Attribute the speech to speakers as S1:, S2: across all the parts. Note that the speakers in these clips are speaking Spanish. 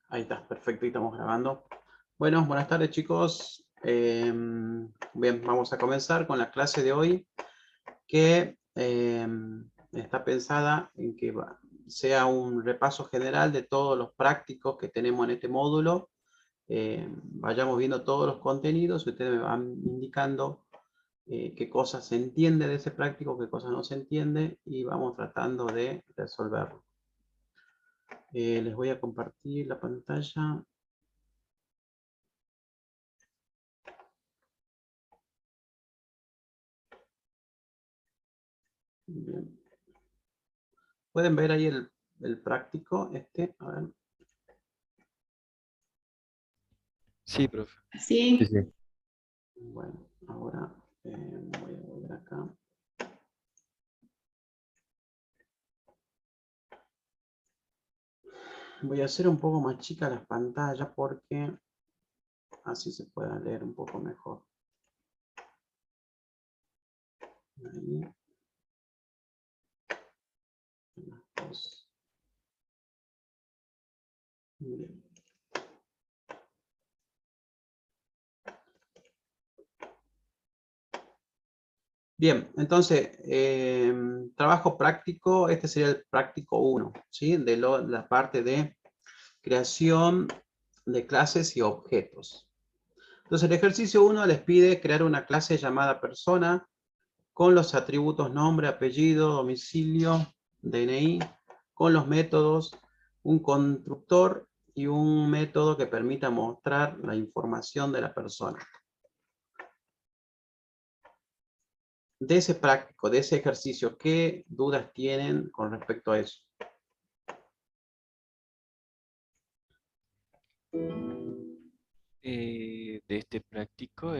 S1: Ahí está, perfecto, y estamos grabando. Bueno, buenas tardes chicos. Bien, vamos a comenzar con la clase de hoy que está pensada en que sea un repaso general de todos los prácticos que tenemos en este módulo. Vayamos viendo todos los contenidos y ustedes me van indicando qué cosas se entiende de ese práctico, qué cosas no se entiende y vamos tratando de resolverlo. Les voy a compartir la pantalla. Bien. Pueden ver ahí el práctico, a ver.
S2: Sí, profe.
S3: Sí.
S2: Sí, sí.
S1: Bueno, ahora voy a volver acá. Voy a hacer un poco más chica las pantallas porque así se pueda leer un poco mejor. Ahí. Las dos. Bien. Bien, entonces, trabajo práctico, este sería el práctico 1, ¿sí? De la parte de creación de clases y objetos. Entonces, el ejercicio 1 les pide crear una clase llamada persona con los atributos nombre, apellido, domicilio, DNI, con los métodos, un constructor y un método que permita mostrar la información de la persona. De ese práctico, de ese ejercicio, ¿qué dudas tienen con respecto a eso?
S2: De este práctico,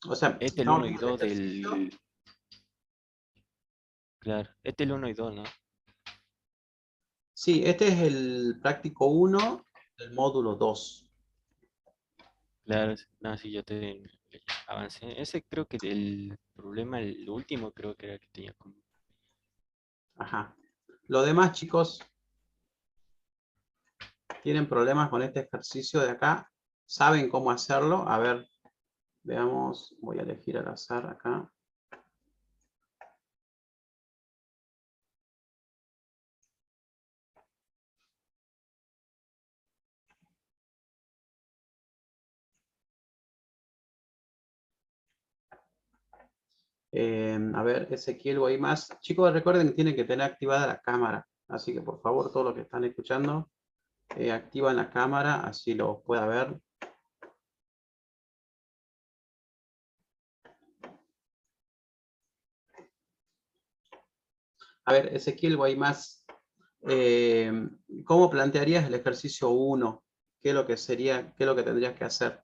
S1: O sea,
S2: este el
S1: estamos
S2: 1 y
S1: viendo el
S2: 2
S1: ejercicio.
S2: del... Claro, este el 1 y 2, ¿no?
S1: Sí, este es el práctico 1 del módulo 2.
S2: Claro, no, sí, yo te avancé. Ese creo que el problema, el último creo que era el que tenía como...
S1: Ajá. Lo demás, chicos, ¿tienen problemas con este ejercicio de acá? ¿Saben cómo hacerlo? A ver, veamos, voy a elegir al azar acá. A ver, Ezequiel o hay más. Chicos, recuerden que tienen que tener activada la cámara. Así que por favor, todos los que están escuchando, activan la cámara, así lo pueda ver. A ver, Ezequiel o hay más. ¿Cómo plantearías el ejercicio 1? ¿Qué es lo que sería, qué es lo que tendrías que hacer?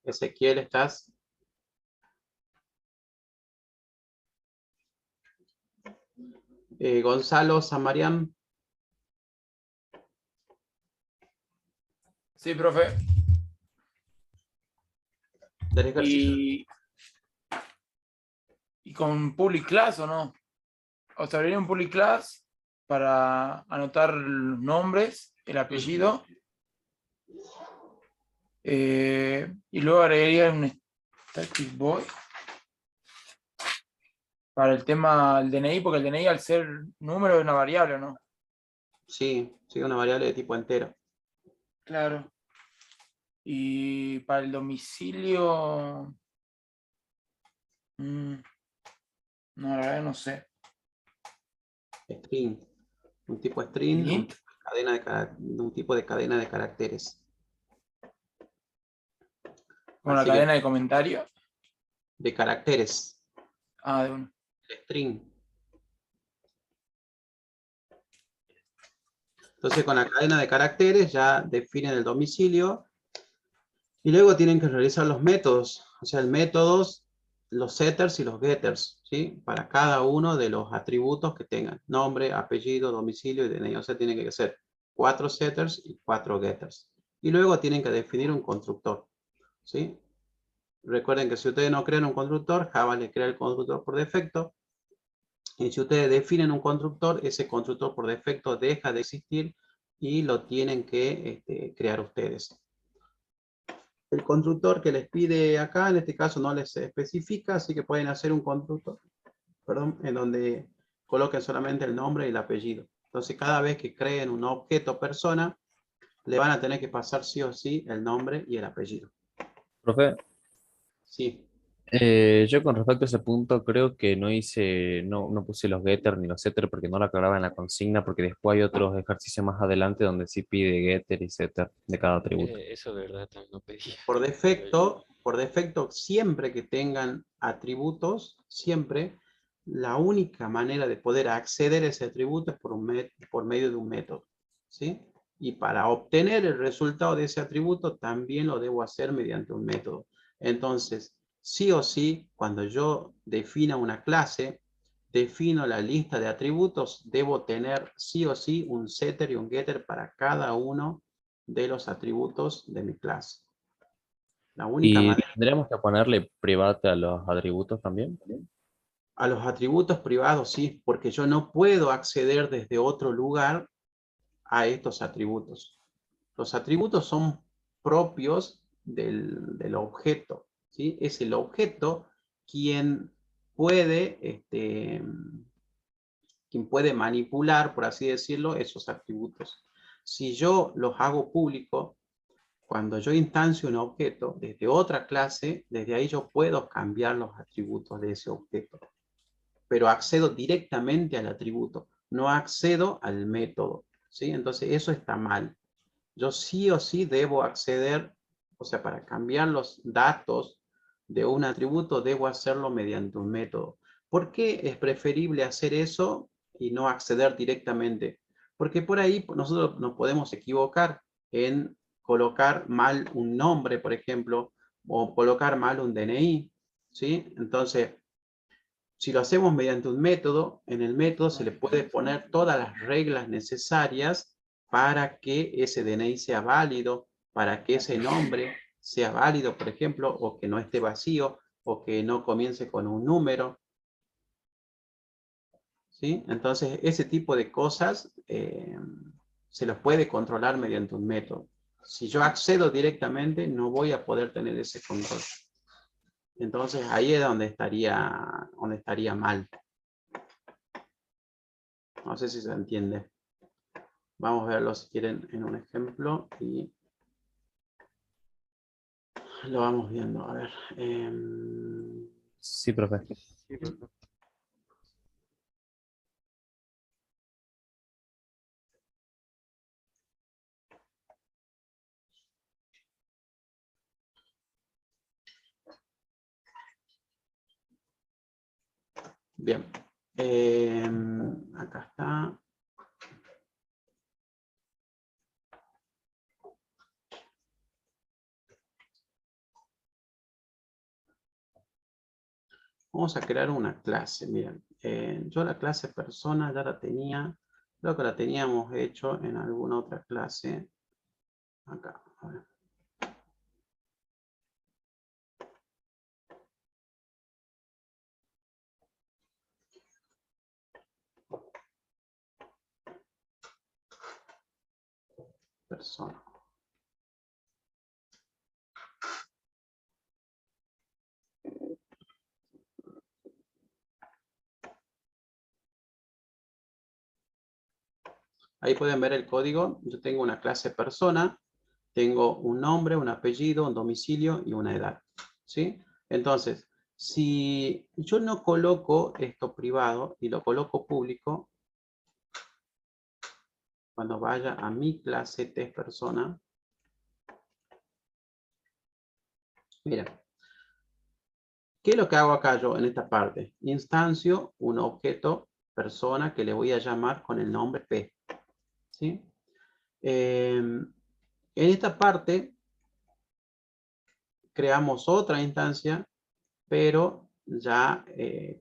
S1: Ezequiel, ¿estás? Gonzalo, Samarián.
S3: Sí, profe.
S1: Del ejercicio.
S3: ¿Y con public class o no? O sea, abriría un public class para anotar los nombres, el apellido. Y luego agregaría un static void para el tema del DNI, porque el DNI al ser número es una variable, ¿no?
S1: Sí, sí, una variable de tipo entero.
S3: Claro. Y para el domicilio... no, la verdad no sé.
S1: String. Un tipo string,
S3: ¿Int?
S1: un tipo de cadena de caracteres.
S3: ¿Con la
S1: Así que,
S3: cadena de comentarios?
S1: de caracteres.
S3: Ah, de uno.
S1: String. Entonces, con la cadena de caracteres ya definen el domicilio. Y luego tienen que realizar los métodos. O sea, el métodos, los setters y los getters, ¿sí? Para cada uno de los atributos que tengan. Nombre, apellido, domicilio y DNI. O sea, tiene que ser 4 setters y 4 getters. Y luego tienen que definir un constructor, ¿sí? Recuerden que si ustedes no crean un constructor, Java le crea el constructor por defecto. Y si ustedes definen un constructor, ese constructor por defecto deja de existir y lo tienen que crear ustedes. El constructor que les pide acá, en este caso no les especifica, así que pueden hacer un constructor, perdón, en donde coloquen solamente el nombre y el apellido. Entonces, cada vez que creen un objeto persona, le van a tener que pasar sí o sí el nombre y el apellido.
S4: Profe,
S1: Sí.
S4: yo con respecto a ese punto creo que no puse los getter ni los setter porque no lo aclaraba en la consigna, porque después hay otros ejercicios más adelante donde sí pide getter y setter de cada atributo.
S2: Eso es verdad, también lo pedí.
S1: Por defecto, siempre que tengan atributos, siempre la única manera de poder acceder a ese atributo es por medio de un método, ¿sí? Y para obtener el resultado de ese atributo también lo debo hacer mediante un método. Entonces, sí o sí, cuando yo defina una clase, defino la lista de atributos, debo tener sí o sí un setter y un getter para cada uno de los atributos de mi clase. La única
S4: Y
S1: manera.
S4: tendríamos que ponerle private a los atributos también.
S1: A los atributos privados sí, porque yo no puedo acceder desde otro lugar a estos atributos. Los atributos son propios del objeto, ¿sí? Es el objeto quien puede, quien puede manipular, por así decirlo, esos atributos. Si yo los hago público, cuando yo instancio un objeto desde otra clase, desde ahí yo puedo cambiar los atributos de ese objeto. Pero accedo directamente al atributo, no accedo al método, ¿sí? Entonces eso está mal. Yo sí o sí debo acceder, o sea, para cambiar los datos de un atributo, debo hacerlo mediante un método. ¿Por qué es preferible hacer eso y no acceder directamente? Porque por ahí nosotros nos podemos equivocar en colocar mal un nombre, por ejemplo, o colocar mal un DNI, ¿sí? Entonces, si lo hacemos mediante un método, en el método se le puede poner todas las reglas necesarias para que ese DNI sea válido, para que ese nombre sea válido, por ejemplo, o que no esté vacío, o que no comience con un número. ¿Sí? Entonces, ese tipo de cosas se los puede controlar mediante un método. Si yo accedo directamente, no voy a poder tener ese control. Entonces, ahí es donde estaría mal. No sé si se entiende. Vamos a verlo si quieren en un ejemplo y lo vamos viendo. A ver.
S4: Sí, profe.
S2: Sí, profe.
S1: Bien. Acá está. Vamos a crear una clase. Miren, yo la clase persona ya la tenía. Creo que la teníamos hecho en alguna otra clase. Acá. A ver. Persona. Ahí pueden ver el código. Yo tengo una clase persona. Tengo un nombre, un apellido, un domicilio y una edad. ¿Sí? Entonces, si yo no coloco esto privado y lo coloco público, cuando vaya a mi clase test persona, mira, ¿qué es lo que hago acá yo en esta parte? Instancio un objeto persona que le voy a llamar con el nombre P. ¿Sí? En esta parte creamos otra instancia, pero ya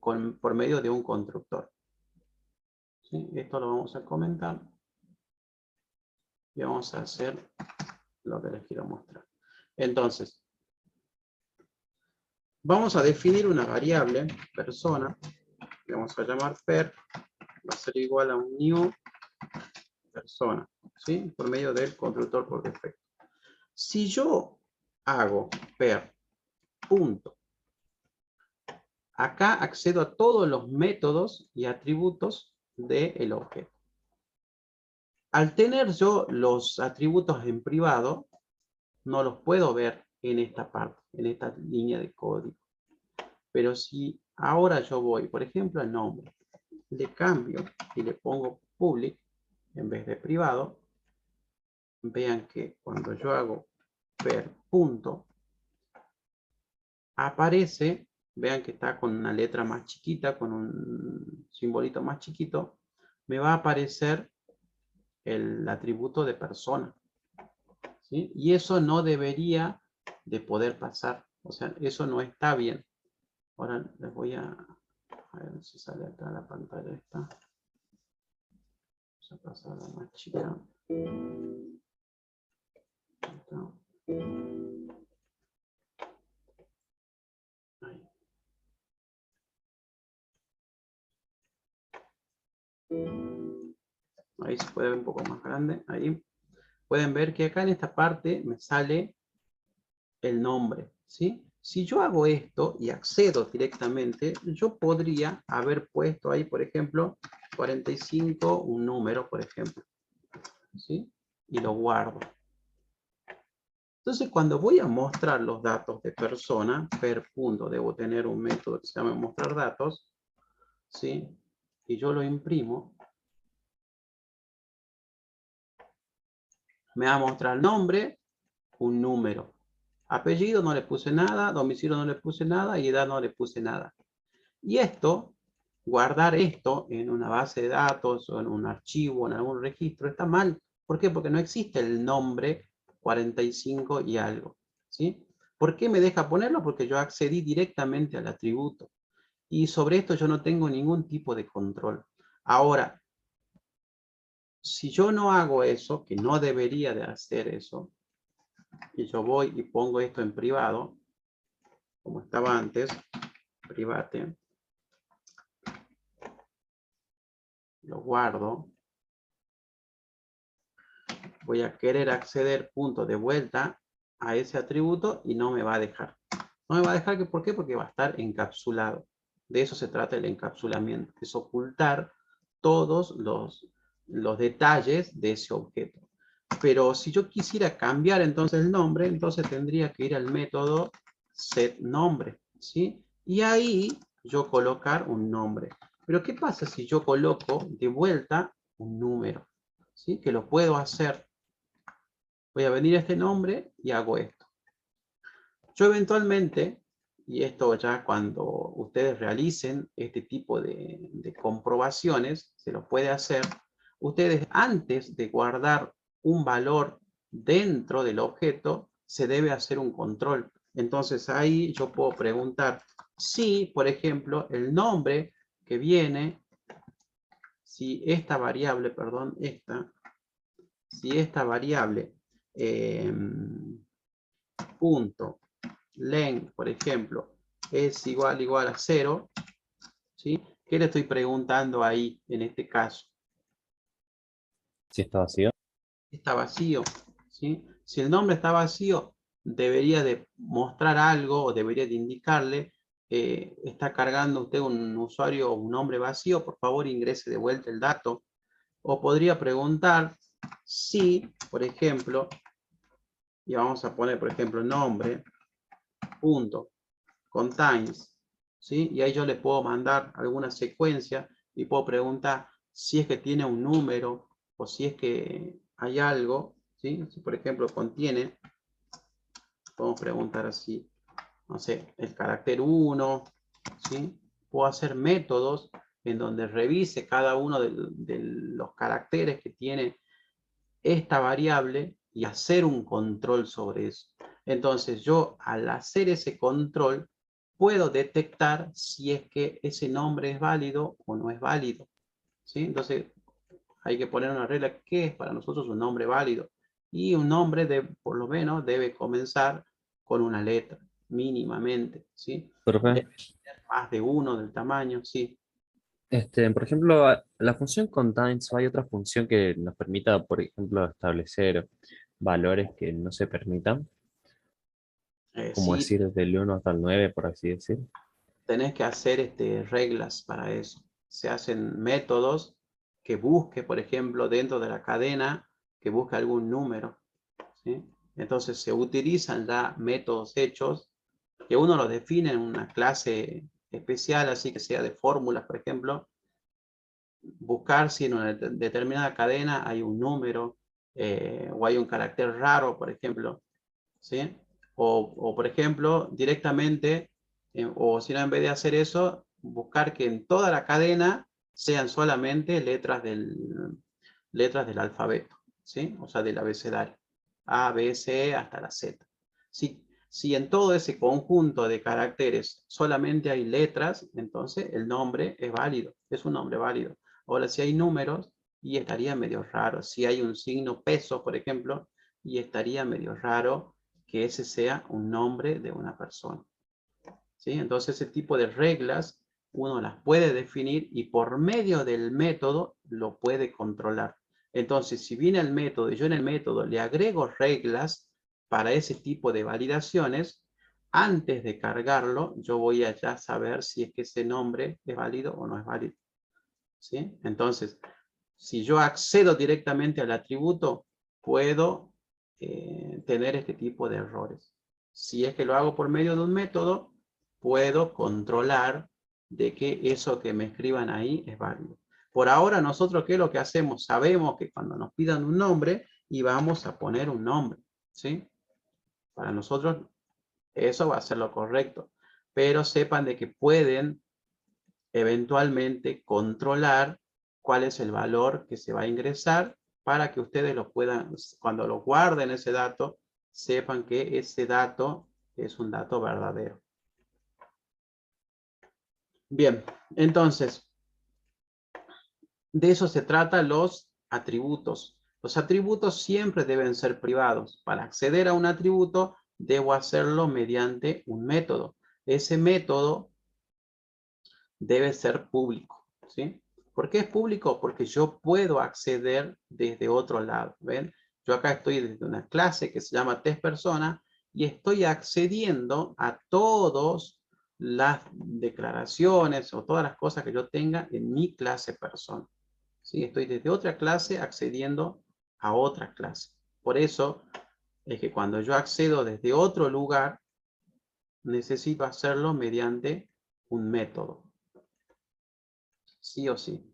S1: por medio de un constructor. ¿Sí? Esto lo vamos a comentar. y vamos a hacer lo que les quiero mostrar. Entonces, vamos a definir una variable, persona, que vamos a llamar per, va a ser igual a un new persona, ¿sí? Por medio del constructor por defecto. Si yo hago per punto, acá accedo a todos los métodos y atributos del objeto. Al tener yo los atributos en privado, no los puedo ver en esta parte, en esta línea de código. Pero si ahora yo voy, por ejemplo, al nombre, le cambio y le pongo public en vez de privado, vean que cuando yo hago per punto, aparece, vean que está con una letra más chiquita, con un simbolito más chiquito, me va a aparecer el atributo de persona, ¿sí? Y eso no debería de poder pasar, o sea, eso no está bien. Ahora les voy a ver si sale acá la pantalla esta. Vamos a pasar a la más chica. Ahí. Ahí se puede ver un poco más grande. Ahí pueden ver que acá en esta parte me sale el nombre, ¿sí? Si yo hago esto y accedo directamente, yo podría haber puesto ahí, por ejemplo, 45, un número, por ejemplo, ¿sí? Y lo guardo. Entonces, cuando voy a mostrar los datos de persona, per punto, debo tener un método que se llama mostrar datos, ¿sí? Y yo lo imprimo, me va a mostrar el nombre, un número. Apellido no le puse nada, domicilio no le puse nada y edad no le puse nada. Y esto, guardar esto en una base de datos o en un archivo, en algún registro, está mal. ¿Por qué? Porque no existe el nombre 45 y algo, ¿sí? ¿Por qué me deja ponerlo? Porque yo accedí directamente al atributo. Y sobre esto yo no tengo ningún tipo de control. Ahora, si yo no hago eso, que no debería de hacer eso, y yo voy y pongo esto en privado, como estaba antes, private, lo guardo, voy a querer acceder punto de vuelta a ese atributo y no me va a dejar. No me va a dejar, ¿por qué? Porque va a estar encapsulado. De eso se trata el encapsulamiento, es ocultar todos los detalles de ese objeto. Pero si yo quisiera cambiar entonces el nombre, entonces tendría que ir al método setNombre, ¿sí? Y ahí yo colocar un nombre. Pero ¿qué pasa si yo coloco de vuelta un número? ¿Sí? Que lo puedo hacer. Voy a venir a este nombre y hago esto. Yo eventualmente, y esto ya cuando ustedes realicen este tipo de comprobaciones, se lo puede hacer, ustedes antes de guardar un valor dentro del objeto, se debe hacer un control. Entonces ahí yo puedo preguntar si, por ejemplo, el nombre que viene, si esta variable, perdón, si esta variable punto len, por ejemplo, es igual a 0, ¿sí? ¿Qué le estoy preguntando ahí en este caso?
S4: Si está vacío.
S1: Está vacío, ¿sí? Si el nombre está vacío, debería de mostrar algo o debería de indicarle, está cargando usted un usuario o un nombre vacío, por favor ingrese de vuelta el dato. O podría preguntar si, por ejemplo, y vamos a poner, por ejemplo, nombre, punto, contains, ¿sí? Y ahí yo le puedo mandar alguna secuencia y puedo preguntar si es que tiene un número o si es que hay algo, ¿sí? Si por ejemplo contiene, podemos preguntar así, no sé, el carácter 1, ¿sí? Puedo hacer métodos en donde revise cada uno de los caracteres que tiene esta variable y hacer un control sobre eso. Entonces yo al hacer ese control puedo detectar si es que ese nombre es válido o no es válido, ¿sí? Entonces hay que poner una regla. ¿Qué es para nosotros un nombre válido? Y un nombre, por lo menos, debe comenzar con una letra, mínimamente, ¿sí?
S4: Profe,
S1: Debe tener más de uno del tamaño, sí.
S4: por ejemplo, la función contains, ¿o hay otra función que nos permita, por ejemplo, establecer valores que no se permitan? Como
S1: Sí,
S4: decir del 1 hasta el 9, por así decir.
S1: tenés que hacer reglas para eso. Se hacen métodos que busque, por ejemplo, dentro de la cadena, que busque algún número, ¿sí? Entonces se utilizan ya métodos hechos que uno los define en una clase especial, así que sea de fórmulas, por ejemplo, buscar si en una determinada cadena hay un número o hay un carácter raro, por ejemplo, ¿sí? O por ejemplo, directamente, o si no, en vez de hacer eso, buscar que en toda la cadena sean solamente letras del alfabeto, ¿sí? O sea, del abecedario. A, B, C, hasta la Z. Si en todo ese conjunto de caracteres solamente hay letras, entonces el nombre es válido, es un nombre válido. Ahora, si hay números, y estaría medio raro. Si hay un signo peso, por ejemplo, y estaría medio raro que ese sea un nombre de una persona, ¿sí? Entonces ese tipo de reglas uno las puede definir y por medio del método lo puede controlar. Entonces, si viene el método y yo en el método le agrego reglas para ese tipo de validaciones, antes de cargarlo, yo voy a ya saber si es que ese nombre es válido o no es válido, ¿sí? Entonces, si yo accedo directamente al atributo, puedo tener este tipo de errores. Si es que lo hago por medio de un método, puedo controlar de que eso que me escriban ahí es válido. Por ahora, nosotros, ¿qué es lo que hacemos? Sabemos que cuando nos pidan un nombre, y vamos a poner un nombre, ¿sí? Para nosotros, eso va a ser lo correcto. Pero sepan de que pueden eventualmente controlar cuál es el valor que se va a ingresar para que ustedes lo puedan, cuando lo guarden ese dato, sepan que ese dato es un dato verdadero. Bien, entonces, de eso se trata los atributos. Los atributos siempre deben ser privados. Para acceder a un atributo, debo hacerlo mediante un método. Ese método debe ser público, ¿sí? ¿Por qué es público? Porque yo puedo acceder desde otro lado, ¿ven? Yo acá estoy desde una clase que se llama test persona y estoy accediendo a todas las declaraciones o todas las cosas que yo tenga en mi clase persona, ¿sí? Estoy desde otra clase accediendo a otra clase. Por eso es que cuando yo accedo desde otro lugar, necesito hacerlo mediante un método. Sí o sí.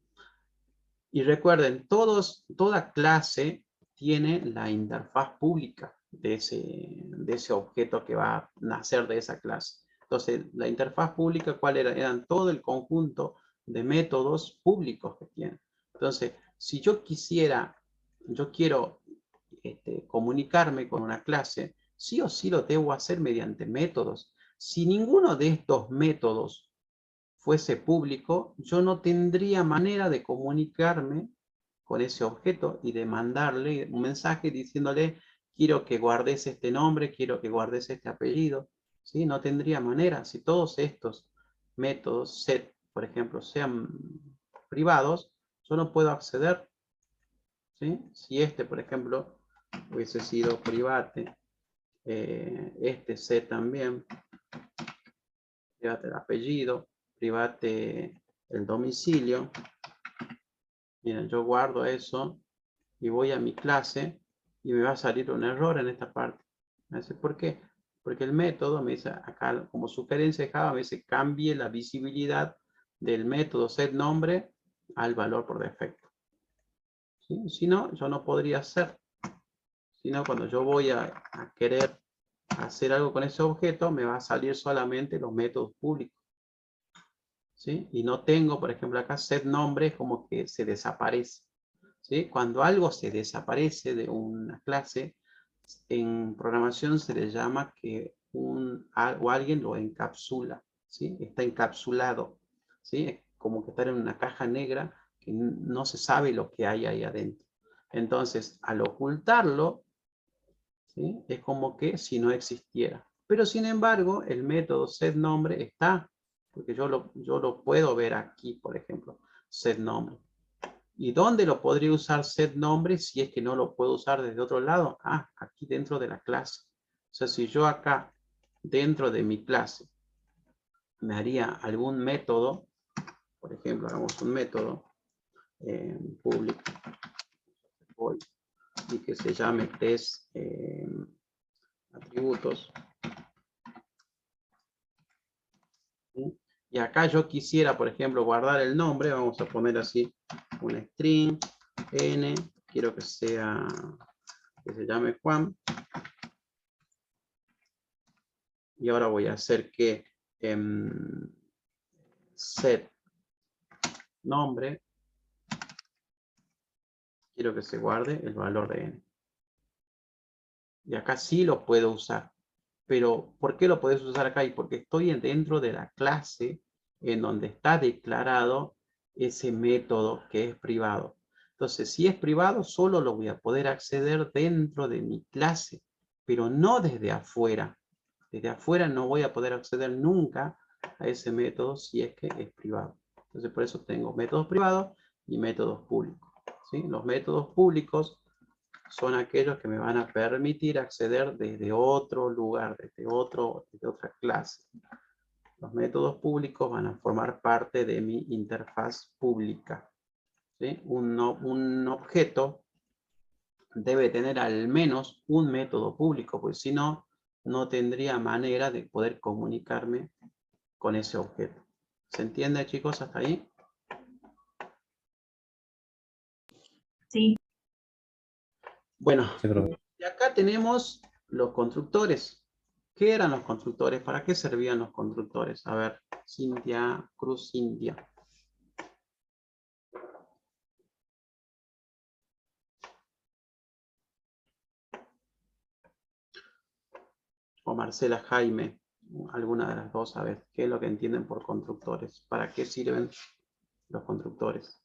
S1: Y recuerden, toda clase tiene la interfaz pública de ese objeto que va a nacer de esa clase. Entonces, la interfaz pública, ¿cuál era? Eran todo el conjunto de métodos públicos que tiene. Entonces, si yo quiero comunicarme con una clase, sí o sí lo debo hacer mediante métodos. Si ninguno de estos métodos fuese público, yo no tendría manera de comunicarme con ese objeto y de mandarle un mensaje diciéndole, quiero que guardes este nombre, quiero que guardes este apellido, ¿sí? No tendría manera. Si todos estos métodos, set, por ejemplo, sean privados, yo no puedo acceder, ¿sí? Si por ejemplo, hubiese sido private, este set también, private el apellido, private el domicilio. Miren, yo guardo eso y voy a mi clase y me va a salir un error en esta parte. Me dice, ¿por qué? Porque el método me dice acá, como sugerencia de Java, me dice cambie la visibilidad del método setNombre al valor por defecto. ¿Sí? Si no, yo no podría hacer. Si no, cuando yo voy a querer hacer algo con ese objeto, me va a salir solamente los métodos públicos, ¿sí? Y no tengo, por ejemplo, acá setNombre, como que se desaparece, ¿sí? Cuando algo se desaparece de una clase, en programación se le llama que alguien lo encapsula, ¿sí? Está encapsulado, ¿sí? Es como que está en una caja negra que no se sabe lo que hay ahí adentro. Entonces, al ocultarlo, ¿sí? Es como que si no existiera. Pero sin embargo, el método setNombre está, porque yo lo puedo ver aquí, por ejemplo, setNombre. ¿Y dónde lo podría usar setNombre si es que no lo puedo usar desde otro lado? Ah, aquí dentro de la clase. O sea, si yo acá, dentro de mi clase, me haría algún método, por ejemplo, hagamos un método público y que se llame test atributos. ¿Sí? Y acá yo quisiera, por ejemplo, guardar el nombre, vamos a poner así, un string, n, quiero que sea, que se llame Juan. Y ahora voy a hacer que set nombre, quiero que se guarde el valor de n. Y acá sí lo puedo usar. Pero, ¿por qué lo puedes usar acá? Y porque estoy dentro de la clase en donde está declarado ese método que es privado. Entonces, si es privado, solo lo voy a poder acceder dentro de mi clase, pero no desde afuera. Desde afuera no voy a poder acceder nunca a ese método si es que es privado. Entonces, por eso tengo métodos privados y métodos públicos. ¿Sí? Los métodos públicos son aquellos que me van a permitir acceder desde otro lugar, desde otra clase. Los métodos públicos van a formar parte de mi interfaz pública. ¿Sí? Un objeto debe tener al menos un método público, porque si no, no tendría manera de poder comunicarme con ese objeto. ¿Se entiende, chicos, hasta ahí?
S5: Sí.
S1: Bueno,
S4: Sí, profe.
S1: y acá tenemos los constructores. ¿Qué eran los constructores? ¿Para qué servían los constructores? A ver, Cintia, Cruz Cintia. O Marcela Jaime, alguna de las dos, a ver, ¿qué es lo que entienden por constructores? ¿Para qué sirven los constructores?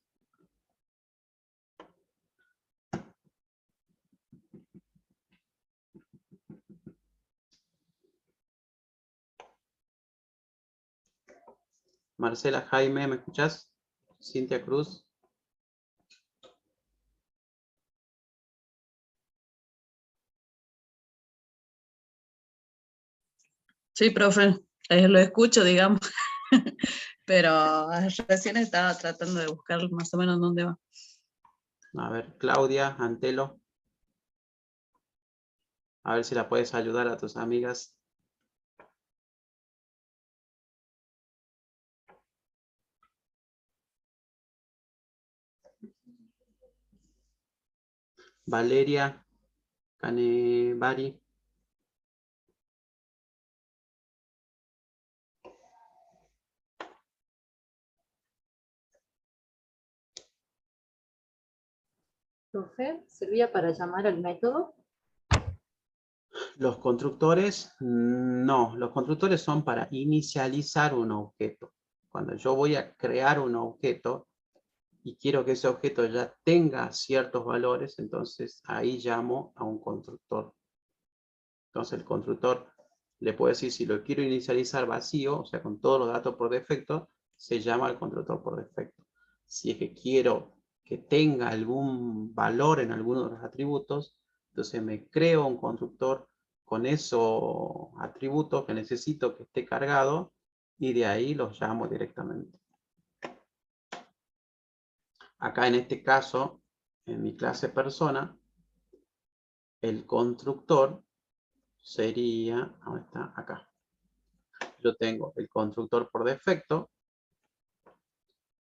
S1: Marcela Jaime, ¿me escuchás? Cintia Cruz.
S5: Sí, profe, lo escucho, digamos, pero recién estaba tratando de buscar más o menos dónde va.
S1: A ver, Claudia, Antelo. A ver si la puedes ayudar a tus amigas. Valeria, Canevari.
S6: Profe, ¿servía para llamar al método?
S1: Los constructores, no. Los constructores son para inicializar un objeto. Cuando yo voy a crear un objeto y quiero que ese objeto ya tenga ciertos valores, entonces ahí llamo a un constructor. Entonces el constructor le puedo decir si lo quiero inicializar vacío, o sea, con todos los datos por defecto, se llama el constructor por defecto. Si es que quiero que tenga algún valor en alguno de los atributos, entonces me creo un constructor con esos atributos que necesito que esté cargado y de ahí los llamo directamente. Acá en este caso, en mi clase persona, el constructor sería, ¿dónde está? Acá. Yo tengo el constructor por defecto,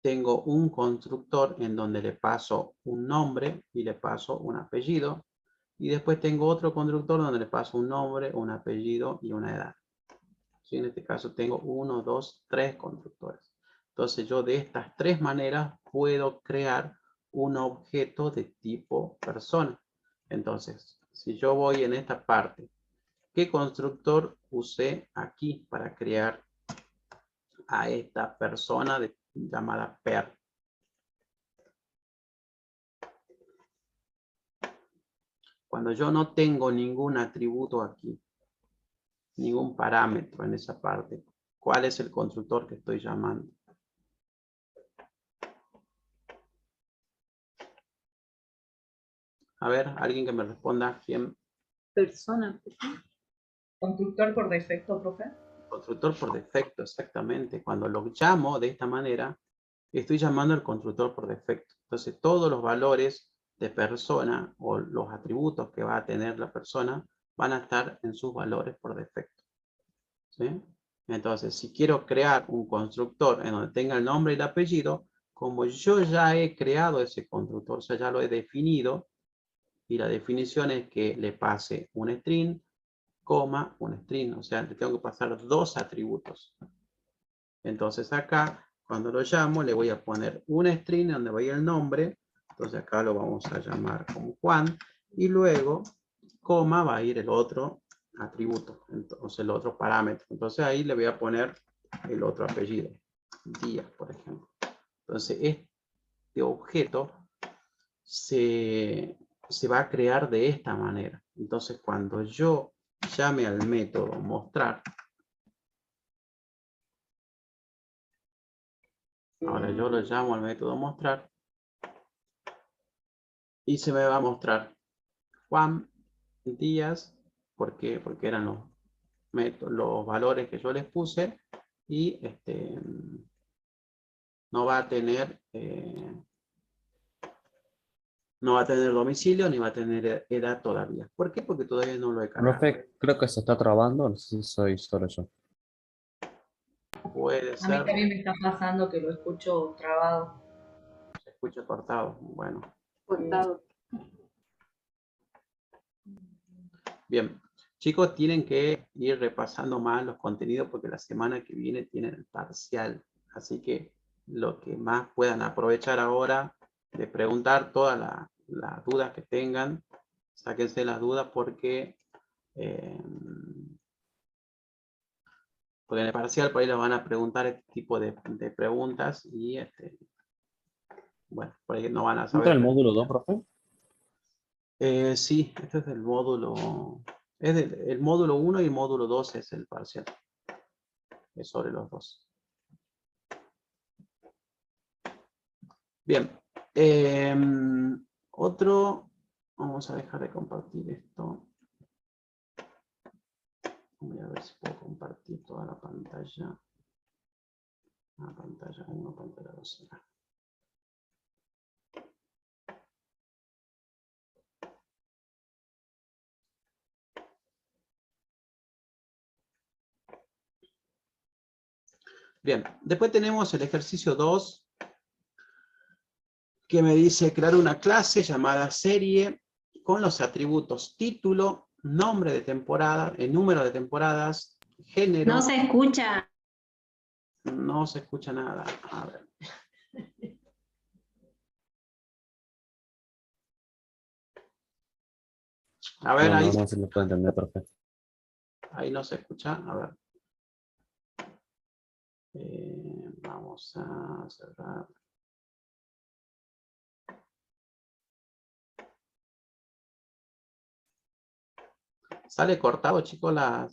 S1: tengo un constructor en donde le paso un nombre y le paso un apellido, y después tengo otro constructor donde le paso un nombre, un apellido y una edad. ¿Sí? En este caso tengo 1, 2, 3 constructores. Entonces yo de estas tres maneras puedo crear un objeto de tipo persona. Entonces, si yo voy en esta parte, ¿qué constructor usé aquí para crear a esta persona llamada per? Cuando yo no tengo ningún atributo aquí, ningún parámetro en esa parte, ¿cuál es el constructor que estoy llamando? A ver, alguien que me responda. ¿Quién?
S6: Persona.
S5: Constructor por defecto, profe.
S1: Constructor por defecto, exactamente. Cuando lo llamo de esta manera, estoy llamando al constructor por defecto. Entonces, todos los valores de persona o los atributos que va a tener la persona van a estar en sus valores por defecto. ¿Sí? Entonces, si quiero crear un constructor en donde tenga el nombre y el apellido, como yo ya he creado ese constructor, o sea, ya lo he definido, y la definición es que le pase un string, coma, un string, o sea, le tengo que pasar dos atributos. Entonces acá, cuando lo llamo, le voy a poner un string donde vaya el nombre, entonces acá lo vamos a llamar como Juan, y luego, coma, va a ir el otro atributo, entonces el otro parámetro. Entonces ahí le voy a poner el otro apellido, Díaz, por ejemplo. Entonces este objeto se va a crear de esta manera. Entonces cuando yo llame al método mostrar, ahora yo lo llamo al método mostrar, y se me va a mostrar Juan Díaz, porque eran los valores que yo les puse, y no va a tener domicilio ni va a tener edad todavía. ¿Por qué? Porque todavía no lo he cargado.
S4: Profe, creo que se está trabando, no sé si soy solo yo.
S1: Puede
S5: A mí
S1: ser,
S5: también me está pasando que lo escucho trabado.
S1: se escucha cortado. Bueno,
S6: Cortado.
S1: bien. Chicos, tienen que ir repasando más los contenidos porque la semana que viene tienen el parcial. Así que lo que más puedan aprovechar ahora de preguntar todas las dudas que tengan, sáquense las dudas porque en el parcial por ahí les van a preguntar este tipo de preguntas y bueno, por ahí no van a
S4: ¿Entra el
S1: saber.
S4: módulo 2, profe?
S1: Sí, este es del módulo, el módulo 1 y el módulo 2 es el parcial. Es sobre los dos. Bien. Otro, vamos a dejar de compartir esto. Voy a ver si puedo compartir toda la pantalla. Pantalla 1, pantalla 2. Bien, después tenemos el ejercicio 2, que me dice crear una clase llamada serie con los atributos título, nombre de temporada, el número de temporadas, género.
S7: No se escucha.
S1: No se escucha nada. A ver. A ver, ahí,
S4: No se me puede entender, profe.
S1: ahí no se escucha. A ver. Vamos a cerrar. ¿Sale cortado, chicos, la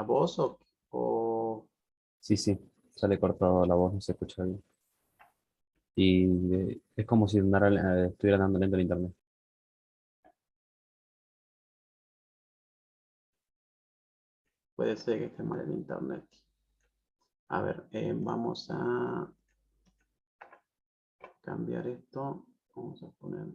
S1: voz o...?
S4: Sí, sale cortado la voz, no se escucha bien. Y es como si estuviera dando lento el internet.
S1: Puede ser que esté mal el internet. A ver, vamos a cambiar esto. Vamos a poner...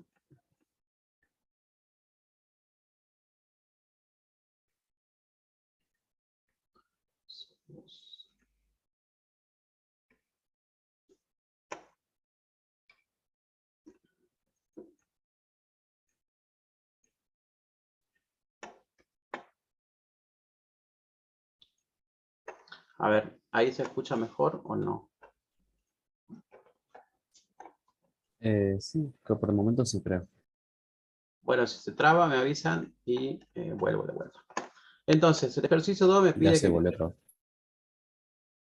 S1: A ver, ¿ahí se escucha mejor o no?
S4: Sí, que por el momento sí creo.
S1: Bueno, si se traba me avisan y vuelvo de vuelta. Entonces, el ejercicio 2 me
S4: Ya
S1: pide
S4: se
S1: que
S4: volvió otra vez.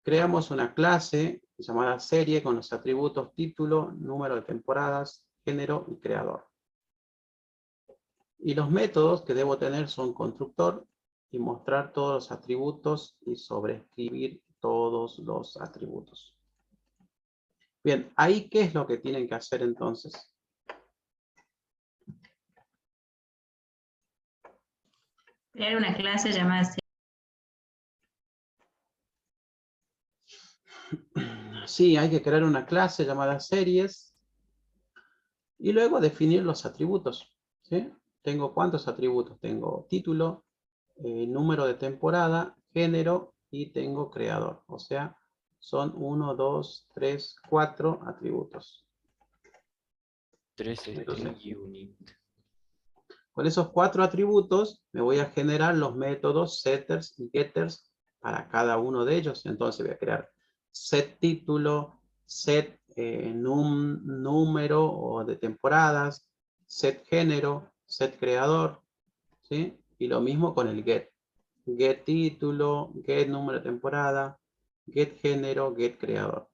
S1: creamos una clase llamada serie con los atributos título, número de temporadas, género y creador. Y los métodos que debo tener son constructor y mostrar todos los atributos y sobreescribir todos los atributos. Bien, ahí ¿qué es lo que tienen que hacer entonces?
S7: Crear una clase llamada
S1: Sí, hay que crear una clase llamada series y luego definir los atributos. ¿Sí? Tengo ¿cuántos atributos? Tengo título, número de temporada, género y tengo creador. O sea, son 1, 2, 3, 4 atributos.
S2: 3
S1: Entonces,
S2: string unit.
S1: con esos 4 atributos me voy a generar los métodos setters y getters para cada uno de ellos. Entonces voy a crear set título, set número o de temporadas, set género, set creador, ¿sí? Y lo mismo con el get. Get título, get número de temporada, get género, get creador.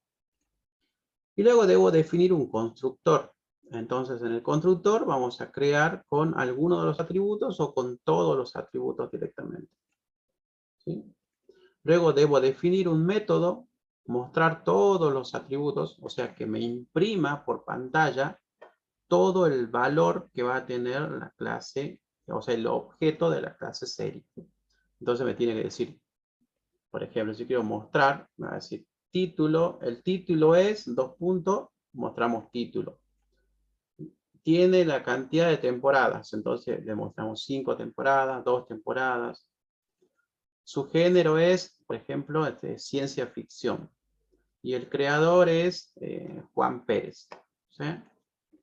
S1: Y luego debo definir un constructor. Entonces en el constructor vamos a crear con alguno de los atributos o con todos los atributos directamente. ¿Sí? Luego debo definir un método, mostrar todos los atributos, o sea que me imprima por pantalla todo el valor que va a tener la clase, o sea el objeto de la clase serie. Entonces me tiene que decir, por ejemplo, si quiero mostrar, me va a decir título, el título es, mostramos título. Tiene la cantidad de temporadas, entonces le mostramos 5 temporadas, 2 temporadas. Su género es, por ejemplo, ciencia ficción. Y el creador es Juan Pérez. ¿Sí?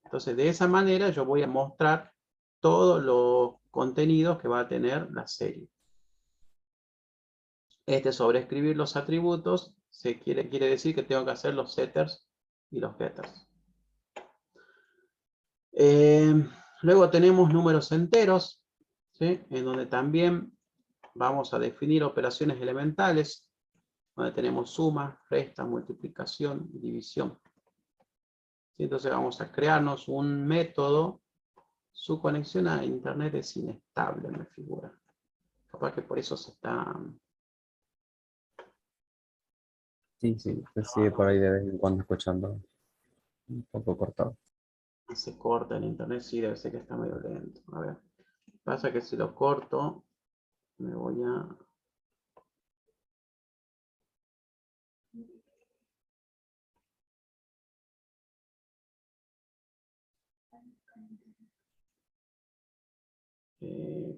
S1: Entonces, de esa manera yo voy a mostrar todos los contenidos que va a tener la serie. Sobreescribir los atributos quiere decir que tengo que hacer los setters y los getters. Luego tenemos números enteros, ¿sí? En donde también vamos a definir operaciones elementales, donde tenemos suma, resta, multiplicación y división. ¿Sí? Entonces vamos a crearnos un método. Su conexión a internet es inestable, me figura. Capaz que por eso se está...
S4: Sí, se sigue por ahí de vez en cuando escuchando un poco cortado.
S1: Se corta el internet, sí, debe ser que está medio lento. A ver, pasa que si lo corto, me voy a...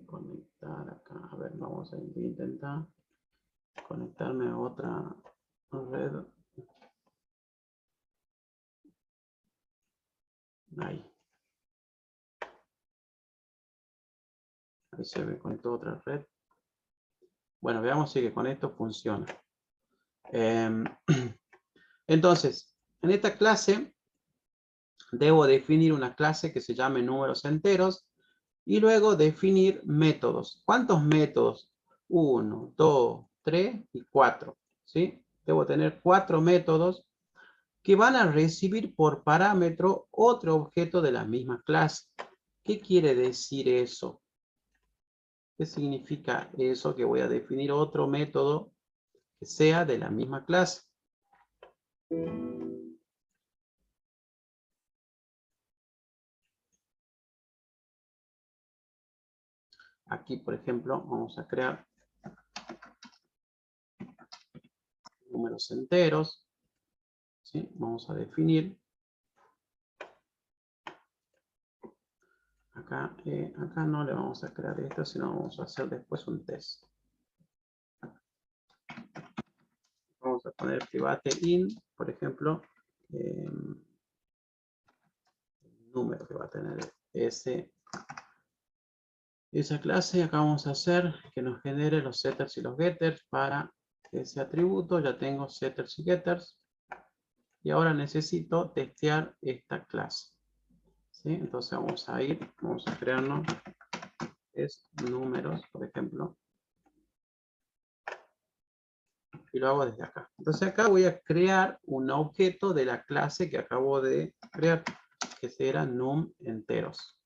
S1: conectar acá. A ver, vamos a intentar conectarme a otra red. Ahí. Ahí se me conectó otra red. Bueno, veamos si que con esto funciona. Entonces, en esta clase debo definir una clase que se llame números enteros y luego definir métodos. ¿Cuántos métodos? 1, 2, 3 y 4. ¿Sí? Debo tener 4 métodos que van a recibir por parámetro otro objeto de la misma clase. ¿Qué quiere decir eso? ¿Qué significa eso? Que voy a definir otro método que sea de la misma clase. Aquí, por ejemplo, vamos a crear números enteros. ¿Sí? Vamos a definir. Acá no le vamos a crear esto, sino vamos a hacer después un test. Vamos a poner private in, por ejemplo, el número que va a tener esa clase. Acá vamos a hacer que nos genere los setters y los getters para ese atributo. Ya tengo setters y getters. Y ahora necesito testear esta clase. ¿Sí? Entonces vamos a crearnos números, por ejemplo. Y lo hago desde acá. Entonces acá voy a crear un objeto de la clase que acabo de crear, que será num enteros.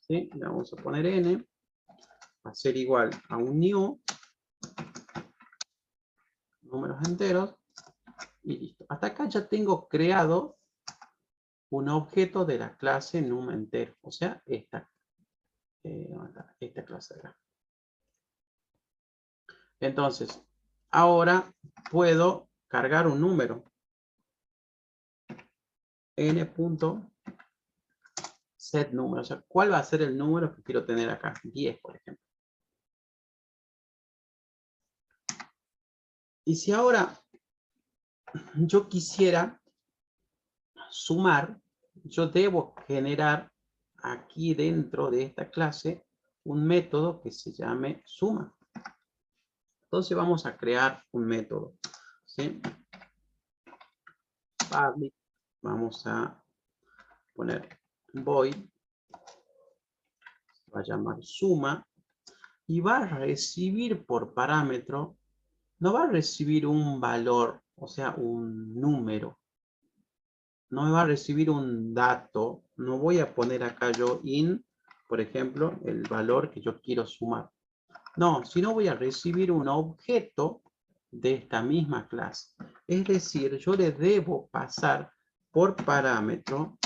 S1: ¿sí? Le vamos a poner n, va a ser igual a un new, números enteros, y listo. Hasta acá ya tengo creado un objeto de la clase num entero, o sea, esta clase de acá. Entonces, ahora puedo cargar un número. n.setNúmero. O sea, ¿cuál va a ser el número que quiero tener acá? 10, por ejemplo. Y si ahora yo quisiera sumar, yo debo generar aquí dentro de esta clase un método que se llame suma. Entonces vamos a crear un método, ¿sí? Public, vamos a poner void, va a llamar suma, y va a recibir por parámetro, no va a recibir un valor, o sea, un número, no me va a recibir un dato, no voy a poner acá yo in, por ejemplo, el valor que yo quiero sumar. No, sino voy a recibir un objeto de esta misma clase. Es decir, yo le debo pasar por parámetro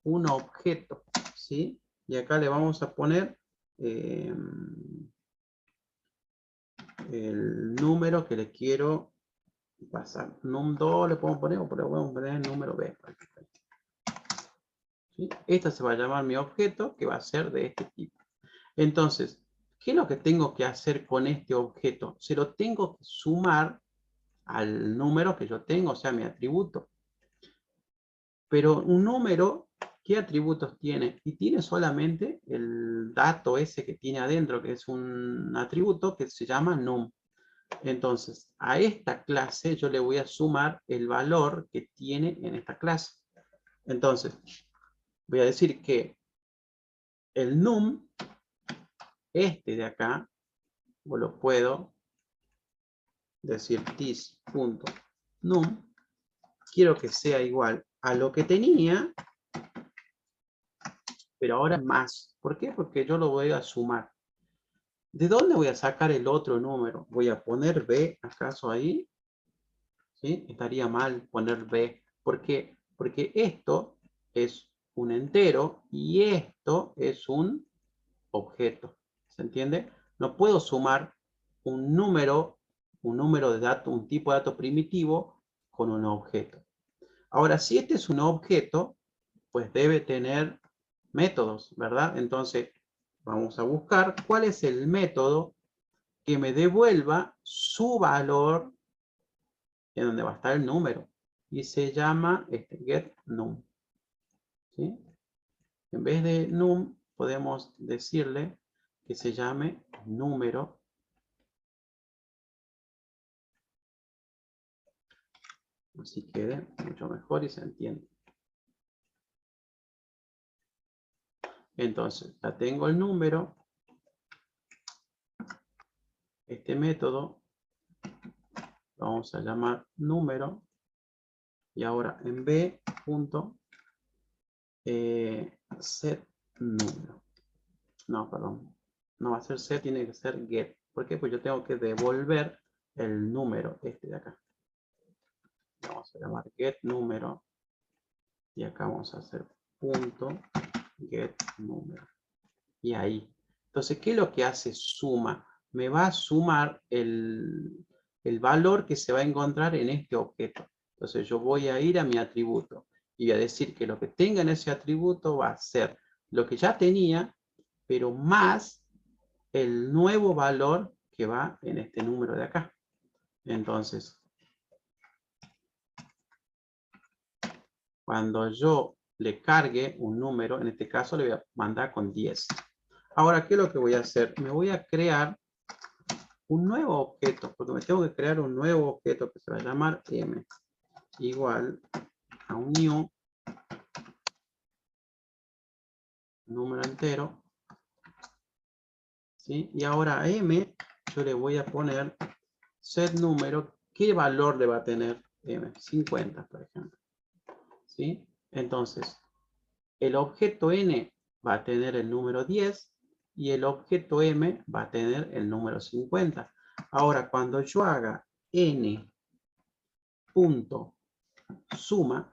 S1: un objeto, ¿sí? Y acá le vamos a poner el número que le quiero pasar. Num2 le podemos poner, o podemos poner el número B. ¿Sí? Esta se va a llamar mi objeto, que va a ser de este tipo. Entonces, ¿qué es lo que tengo que hacer con este objeto? Se lo tengo que sumar al número que yo tengo, o sea, mi atributo. Pero un número, ¿qué atributos tiene? Y tiene solamente el dato ese que tiene adentro, que es un atributo que se llama num. Entonces, a esta clase yo le voy a sumar el valor que tiene en esta clase. Entonces, voy a decir que el num, este de acá, o lo puedo decir this.num, quiero que sea igual a lo que tenía, pero ahora más. ¿Por qué? Porque yo lo voy a sumar. ¿De dónde voy a sacar el otro número? Voy a poner b, ¿acaso ahí? ¿Sí? Estaría mal poner b. ¿Por qué? Porque esto es un entero y esto es un objeto. ¿Se entiende? No puedo sumar un número de dato, un tipo de dato primitivo con un objeto. Ahora, si este es un objeto, pues debe tener métodos, ¿verdad? Entonces, vamos a buscar cuál es el método que me devuelva su valor en donde va a estar el número. Y se llama getNum. ¿Sí? En vez de num, podemos decirle que se llame número. Así quede mucho mejor y se entiende. Entonces, ya tengo el número. Este método lo vamos a llamar número. Y ahora en b punto set número. No, perdón. No va a ser set, tiene que ser get. ¿Por qué? Pues yo tengo que devolver el número este de acá. Vamos a llamar get número. Y acá vamos a hacer punto get número. Y ahí. Entonces, ¿qué es lo que hace suma? Me va a sumar el valor que se va a encontrar en este objeto. Entonces, yo voy a ir a mi atributo y voy a decir que lo que tenga en ese atributo va a ser lo que ya tenía, pero más el nuevo valor que va en este número de acá. Entonces, cuando yo le cargue un número, en este caso le voy a mandar con 10. Ahora, ¿qué es lo que voy a hacer? Me voy a crear un nuevo objeto, porque me tengo que crear un nuevo objeto que se va a llamar m, igual a un new, número entero, ¿sí? Y ahora a m yo le voy a poner set número. ¿Qué valor le va a tener m? 50, por ejemplo, ¿sí? Entonces, el objeto n va a tener el número 10 y el objeto M va a tener el número 50. Ahora, cuando yo haga n punto suma,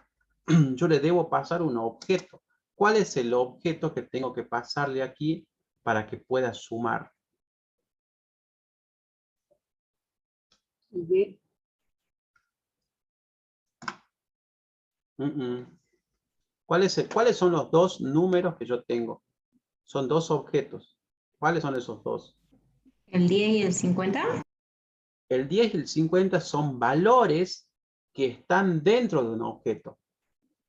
S1: yo le debo pasar un objeto. ¿Cuál es el objeto que tengo que pasarle aquí para que pueda sumar?
S6: Y
S1: ¿Cuáles son los dos números que yo tengo? Son dos objetos. ¿Cuáles son esos dos?
S7: ¿El 10 y el 50?
S1: El 10 y el 50 son valores que están dentro de un objeto.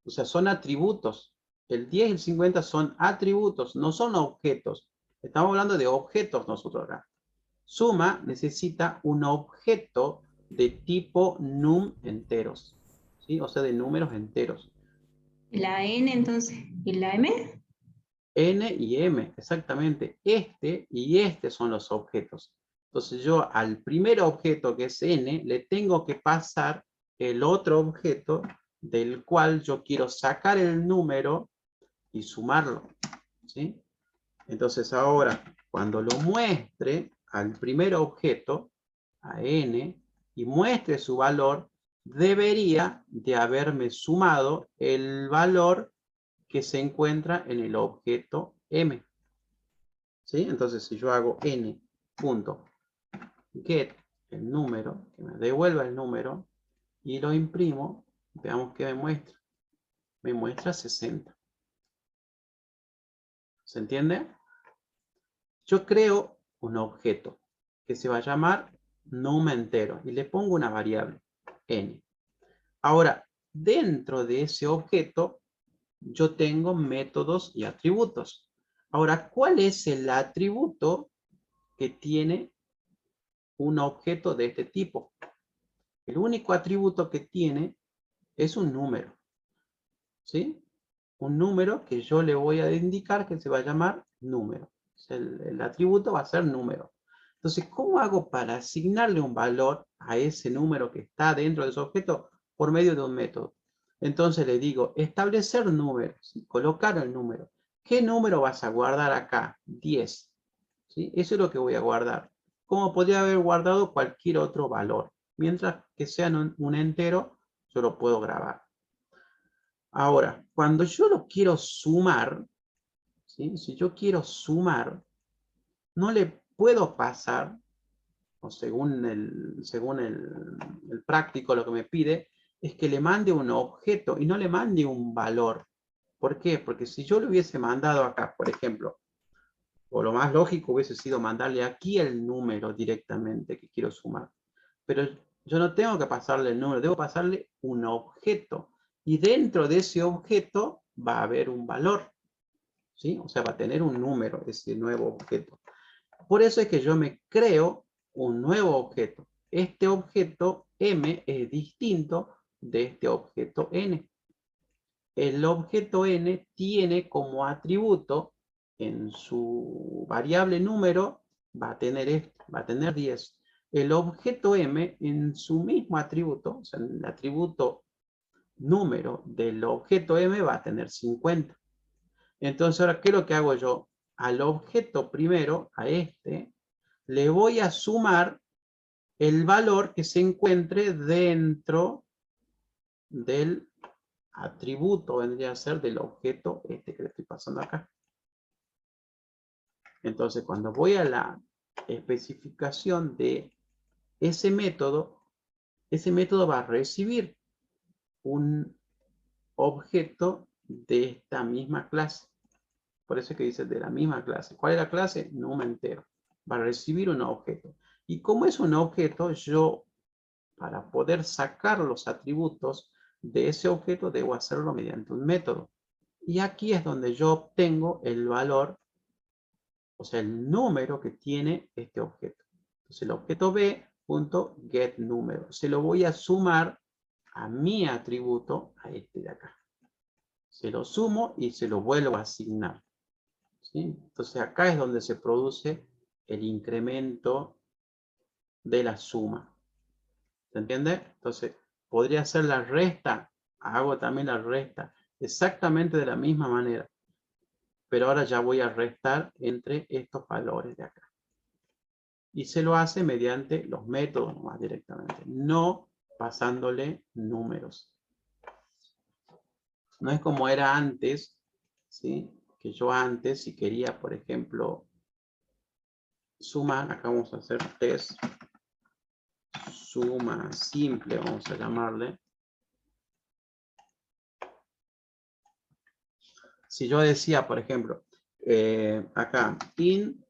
S1: O sea, son atributos. El 10 y el 50 son atributos, no son objetos. Estamos hablando de objetos nosotros acá. Suma necesita un objeto de tipo num enteros. ¿Sí? O sea, de números enteros.
S7: ¿La N entonces? ¿Y la M?
S1: N y M, exactamente. Este y este son los objetos. Entonces yo al primer objeto, que es N, le tengo que pasar el otro objeto del cual yo quiero sacar el número y sumarlo. ¿Sí? Entonces ahora, cuando lo muestre al primer objeto, a N, y muestre su valor, debería de haberme sumado el valor que se encuentra en el objeto M. ¿Sí? Entonces, si yo hago n punto get el número, que me devuelva el número, y lo imprimo, veamos qué me muestra. Me muestra 60. ¿Se entiende? Yo creo un objeto que se va a llamar num entero y le pongo una variable, n. Ahora, dentro de ese objeto, yo tengo métodos y atributos. Ahora, ¿cuál es el atributo que tiene un objeto de este tipo? El único atributo que tiene es un número. ¿Sí? Un número que yo le voy a indicar que se va a llamar número. O sea, el atributo va a ser número. Entonces, ¿cómo hago para asignarle un valor a ese número que está dentro de ese objeto? Por medio de un método. Entonces le digo, establecer números, ¿sí? Colocar el número. ¿Qué número vas a guardar acá? 10. ¿Sí? Eso es lo que voy a guardar. Como podría haber guardado cualquier otro valor. Mientras que sea un entero, yo lo puedo grabar. Ahora, cuando yo lo quiero sumar, ¿sí? Si yo quiero sumar, no le puedo pasar, o según el práctico lo que me pide, es que le mande un objeto y no le mande un valor. ¿Por qué? Porque si yo le hubiese mandado acá, por ejemplo, o lo más lógico hubiese sido mandarle aquí el número directamente que quiero sumar. Pero yo no tengo que pasarle el número, debo pasarle un objeto. Y dentro de ese objeto va a haber un valor. ¿Sí? O sea, va a tener un número ese nuevo objeto. Por eso es que yo me creo un nuevo objeto. Este objeto M es distinto de este objeto N. El objeto N tiene como atributo en su variable número, va a tener esto, va a tener 10. El objeto M en su mismo atributo, o sea, el atributo número del objeto M va a tener 50. Entonces ahora, ¿qué es lo que hago yo? Al objeto primero, a este, le voy a sumar el valor que se encuentre dentro del atributo, vendría a ser del objeto este que le estoy pasando acá. Entonces, cuando voy a la especificación de ese método va a recibir un objeto de esta misma clase. Por eso es que dice de la misma clase. ¿Cuál es la clase? Num entero. Va a recibir un objeto. Y como es un objeto, yo, para poder sacar los atributos de ese objeto, debo hacerlo mediante un método. Y aquí es donde yo obtengo el valor, o sea, el número que tiene este objeto. Entonces el objeto b.getNúmero. Se lo voy a sumar a mi atributo, a este de acá. Se lo sumo y se lo vuelvo a asignar. ¿Sí? Entonces acá es donde se produce el incremento de la suma. ¿Se entiende? Entonces, podría hacer la resta. Hago también la resta. Exactamente de la misma manera. pero ahora ya voy a restar entre estos valores de acá. Y se lo hace mediante los métodos nomás directamente, no pasándole números. No es como era antes, ¿sí? Que yo antes, si quería, por ejemplo, sumar, acá vamos a hacer test, suma simple, vamos a llamarle. Si yo decía, por ejemplo, acá, in,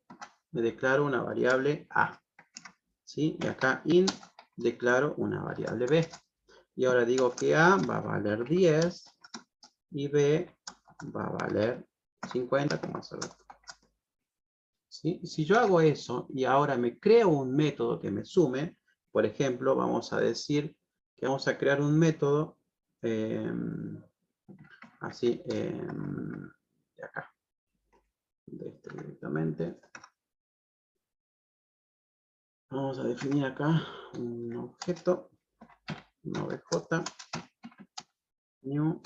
S1: me declaro una variable A, ¿sí? Y acá, in, declaro una variable B. Y ahora digo que A va a valer 10 y B va a valer 50, como hace rato. ¿Sí? Si yo hago eso y ahora me creo un método que me sume, por ejemplo, vamos a decir que vamos a crear un método así, de acá, de este directamente. Vamos a definir acá un objeto, un obj, new,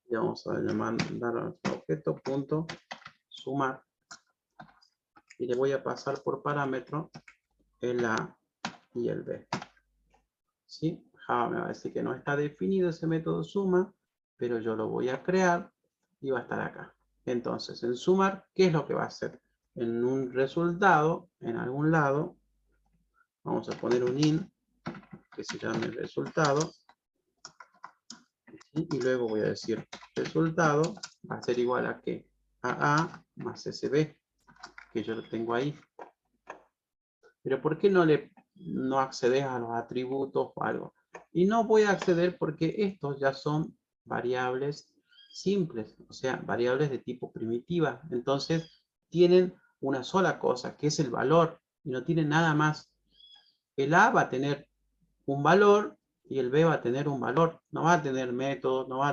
S1: y vamos a llamar a nuestro objeto punto sumar, y le voy a pasar por parámetro el A y el B. ¿Sí? Java me va a decir que no está definido ese método suma, pero yo lo voy a crear y va a estar acá. Entonces, en sumar, ¿qué es lo que va a hacer? En un resultado, en algún lado, vamos a poner un in, que se llame resultado, ¿sí? Y luego voy a decir resultado va a ser igual a ¿qué? A A más SB, que yo lo tengo ahí. Pero ¿por qué no accedes a los atributos o algo? Y no voy a acceder porque estos ya son variables simples, o sea, variables de tipo primitiva. Entonces, tienen una sola cosa, que es el valor, y no tienen nada más. El A va a tener un valor y el B va a tener un valor. No va a tener métodos, no va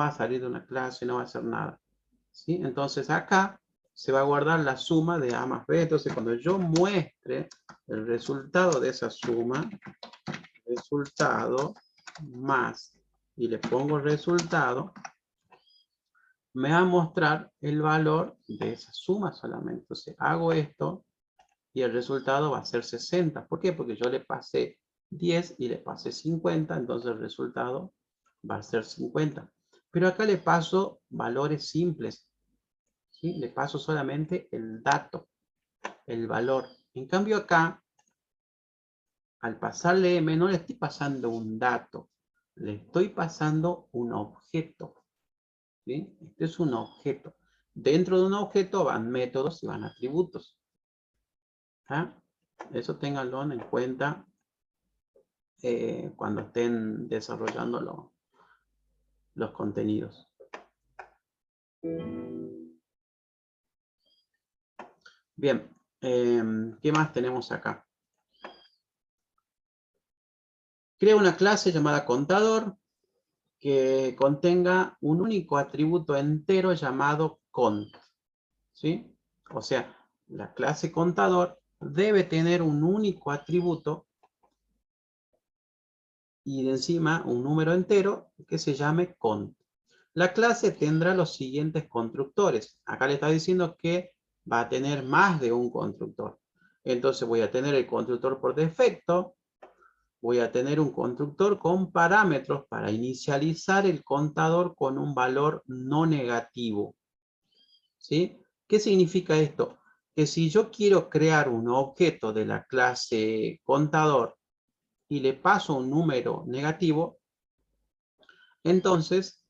S1: a salir de una clase, no va a hacer nada. ¿Sí? Entonces, acá se va a guardar la suma de A más B. Entonces, cuando yo muestre el resultado de esa suma, resultado más, y le pongo resultado, me va a mostrar el valor de esa suma solamente. Entonces, hago esto y el resultado va a ser 60. ¿Por qué? Porque yo le pasé 10 y le pasé 50, entonces el resultado va a ser 50. Pero acá le paso valores simples. ¿Sí? Le paso solamente el dato, el valor. En cambio acá, al pasarle M, no le estoy pasando un dato, le estoy pasando un objeto. ¿Sí? Este es un objeto. Dentro de un objeto van métodos y van atributos. ¿Ah? Eso ténganlo en cuenta cuando estén desarrollando los contenidos. Bien, ¿qué más tenemos acá? Crea una clase llamada contador que contenga un único atributo entero llamado cont. ¿Sí? O sea, la clase contador debe tener un único atributo y de encima un número entero que se llame cont. La clase tendrá los siguientes constructores. Acá le está diciendo que va a tener más de un constructor. Entonces voy a tener el constructor por defecto. Voy a tener un constructor con parámetros para inicializar el contador con un valor no negativo. ¿Sí? ¿Qué significa esto? Que si yo quiero crear un objeto de la clase contador y le paso un número negativo, entonces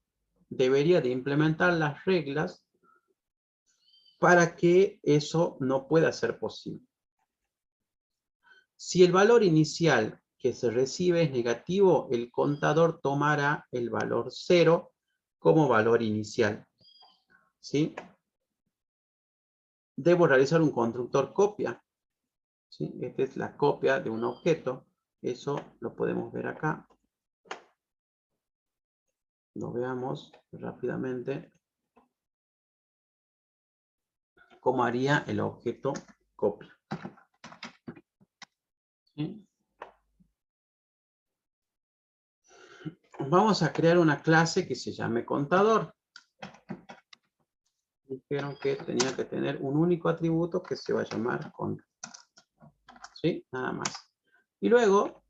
S1: debería de implementar las reglas para que eso no pueda ser posible. Si el valor inicial que se recibe es negativo, el contador tomará el valor 0 como valor inicial. ¿Sí? Debo realizar un constructor copia. ¿Sí? Esta es la copia de un objeto. Eso lo podemos ver acá. Lo veamos rápidamente. ¿Cómo haría el objeto copia? ¿Sí? vamos a crear una clase que se llame contador. Dijeron que tenía que tener un único atributo que se va a llamar contador. ¿Sí? Nada más. Y luego,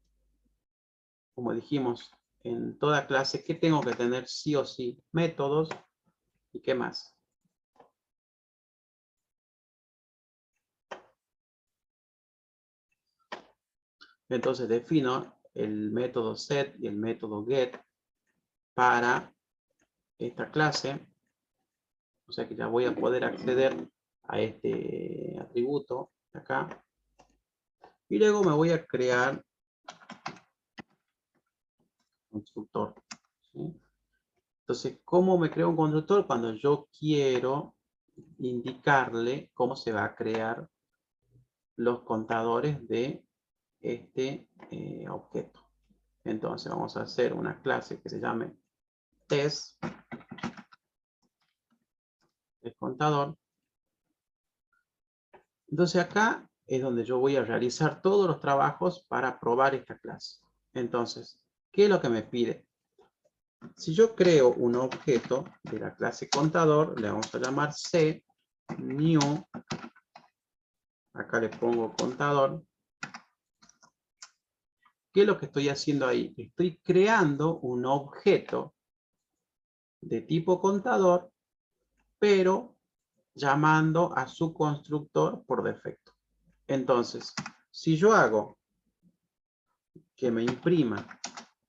S1: como dijimos, en toda clase, ¿qué tengo que tener sí o sí? Métodos. ¿Y qué más? Entonces defino el método set y el método get para esta clase. O sea que ya voy a poder acceder a este atributo de acá. Y luego me voy a crear un constructor. ¿Sí? Entonces, ¿cómo me creo un constructor? Cuando yo quiero indicarle cómo se va a crear los contadores de este objeto. Entonces vamos a hacer una clase que se llame test, el contador. Entonces acá es donde yo voy a realizar todos los trabajos para probar esta clase. Entonces, ¿qué es lo que me pide? Si yo creo un objeto de la clase contador, le vamos a llamar C, new, acá le pongo contador. ¿Qué es lo que estoy haciendo ahí? Estoy creando un objeto de tipo contador, pero llamando a su constructor por defecto. Entonces, si yo hago que me imprima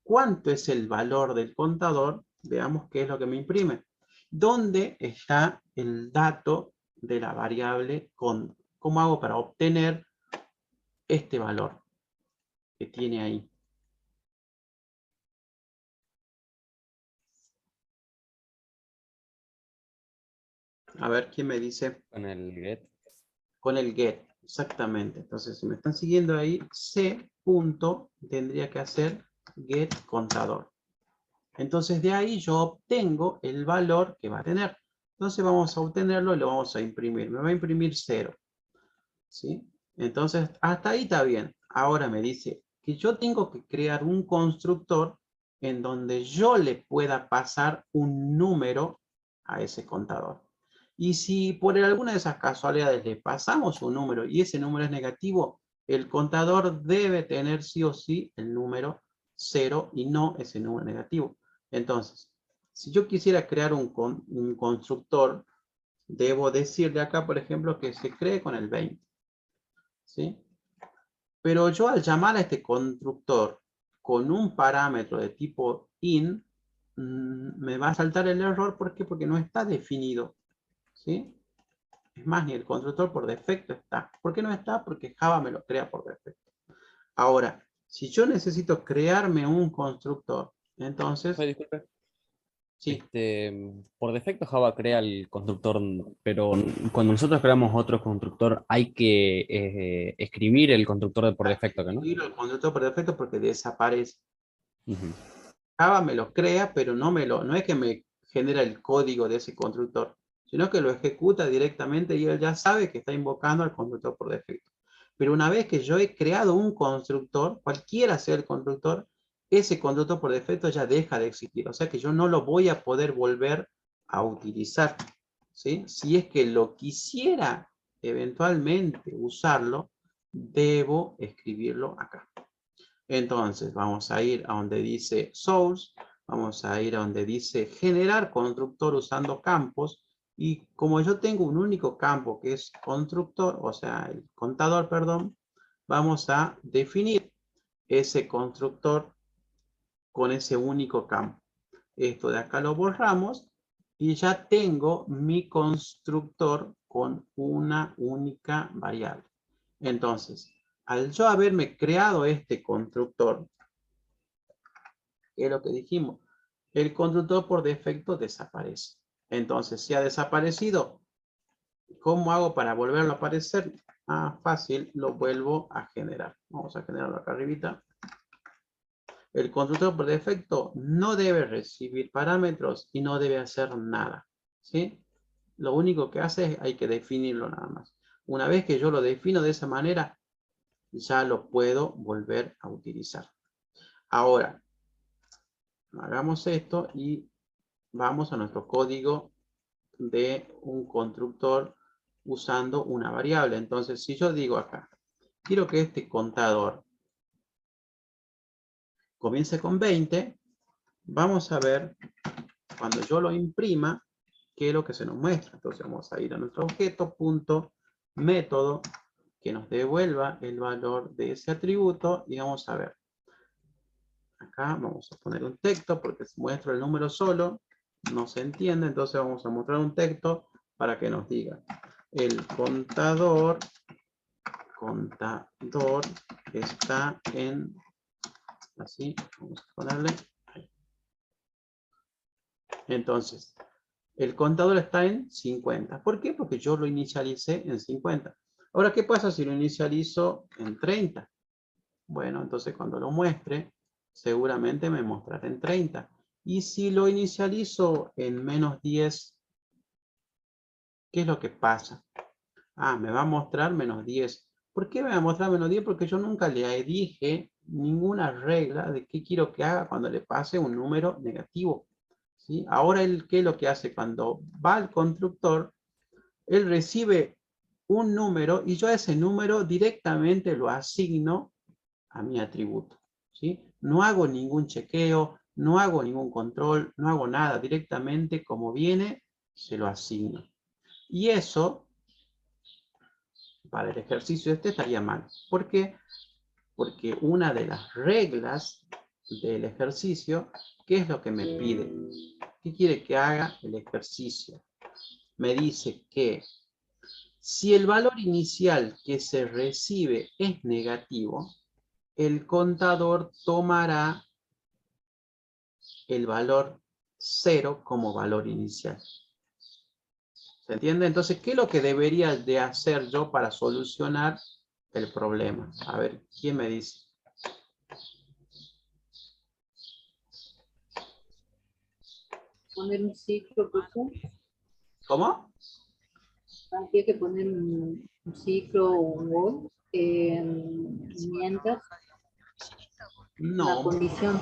S1: cuánto es el valor del contador, veamos qué es lo que me imprime. ¿Dónde está el dato de la variable con? ¿Cómo hago para obtener este valor que tiene ahí? A ver, ¿quién me dice?
S4: Con el get.
S1: Con el get, exactamente. Entonces, si me están siguiendo ahí, C punto tendría que hacer get contador. Entonces, de ahí yo obtengo el valor que va a tener. Entonces, vamos a obtenerlo y lo vamos a imprimir. Me va a imprimir 0. ¿Sí? Entonces, hasta ahí está bien. Ahora me dice que yo tengo que crear un constructor en donde yo le pueda pasar un número a ese contador. Y si por alguna de esas casualidades le pasamos un número y ese número es negativo, el contador debe tener sí o sí el número 0 y no ese número negativo. Entonces, si yo quisiera crear un constructor, debo decirle acá, por ejemplo, que se cree con el 20. ¿Sí? Pero yo al llamar a este constructor con un parámetro de tipo in, me va a saltar el error. ¿Por qué? Porque no está definido. ¿Sí? Es más, ni el constructor por defecto está. ¿Por qué no está? Porque Java me lo crea por defecto. Ahora, si yo necesito crearme un constructor, entonces,
S4: Disculpe.
S1: sí,
S4: Por defecto Java crea el constructor, pero cuando nosotros creamos otro constructor hay que escribir el constructor de por defecto, ¿no?
S1: el constructor por defecto porque desaparece.
S4: Ujú.
S1: Java me lo crea, pero no es que me genera el código de ese constructor, sino que lo ejecuta directamente y él ya sabe que está invocando al constructor por defecto. Pero una vez que yo he creado un constructor, cualquiera sea el constructor, ese constructor por defecto ya deja de existir. O sea que yo no lo voy a poder volver a utilizar. ¿Sí? Si es que lo quisiera eventualmente usarlo, debo escribirlo acá. Entonces, vamos a ir a donde dice source, vamos a ir a donde dice generar constructor usando campos, y como yo tengo un único campo que es constructor, o sea, el contador, perdón, vamos a definir ese constructor con ese único campo. Esto de acá lo borramos y ya tengo mi constructor con una única variable. Entonces, al yo haberme creado este constructor, que es lo que dijimos, el constructor por defecto desaparece. Entonces, si ha desaparecido, ¿cómo hago para volverlo a aparecer? Ah, fácil, lo vuelvo a generar. Vamos a generarlo acá arribita. El constructor por defecto no debe recibir parámetros y no debe hacer nada. ¿Sí? Lo único que hace es hay que definirlo nada más. Una vez que yo lo defino de esa manera, ya lo puedo volver a utilizar. Ahora, hagamos esto y vamos a nuestro código de un constructor usando una variable. Entonces, si yo digo acá, quiero que este contador comience con 20, vamos a ver cuando yo lo imprima, qué es lo que se nos muestra. Entonces vamos a ir a nuestro objeto, punto, método, que nos devuelva el valor de ese atributo y vamos a ver. Acá vamos a poner un texto porque si muestro el número solo, no se entiende, entonces vamos a mostrar un texto para que nos diga. El contador está en, así, vamos a ponerle. Entonces, el contador está en 50. ¿Por qué? Porque yo lo inicialicé en 50. Ahora, ¿qué pasa si lo inicializo en 30? Bueno, entonces cuando lo muestre, seguramente me mostrará en 30. Y si lo inicializo en menos 10, ¿qué es lo que pasa? Ah, me va a mostrar menos 10. ¿Por qué me va a mostrar menos 10? Porque yo nunca le dije ninguna regla de qué quiero que haga cuando le pase un número negativo. ¿Sí? Ahora, ¿qué es lo que hace? Cuando va al constructor, él recibe un número y yo a ese número directamente lo asigno a mi atributo. ¿Sí? No hago ningún chequeo, no hago ningún control, no hago nada. Directamente como viene, se lo asigno. Y eso, para el ejercicio este, estaría mal. ¿Por qué? Porque una de las reglas del ejercicio, ¿qué es lo que me pide? ¿Qué quiere que haga el ejercicio? Me dice que si el valor inicial que se recibe es negativo, el contador tomará el valor 0 como valor inicial. ¿Se entiende? Entonces, ¿qué es lo que debería de hacer yo para solucionar el problema? A ver, ¿quién me dice?
S6: Poner un ciclo, profe.
S1: ¿Cómo?
S6: Habría que poner un ciclo o un while mientras la
S1: No,
S6: condición.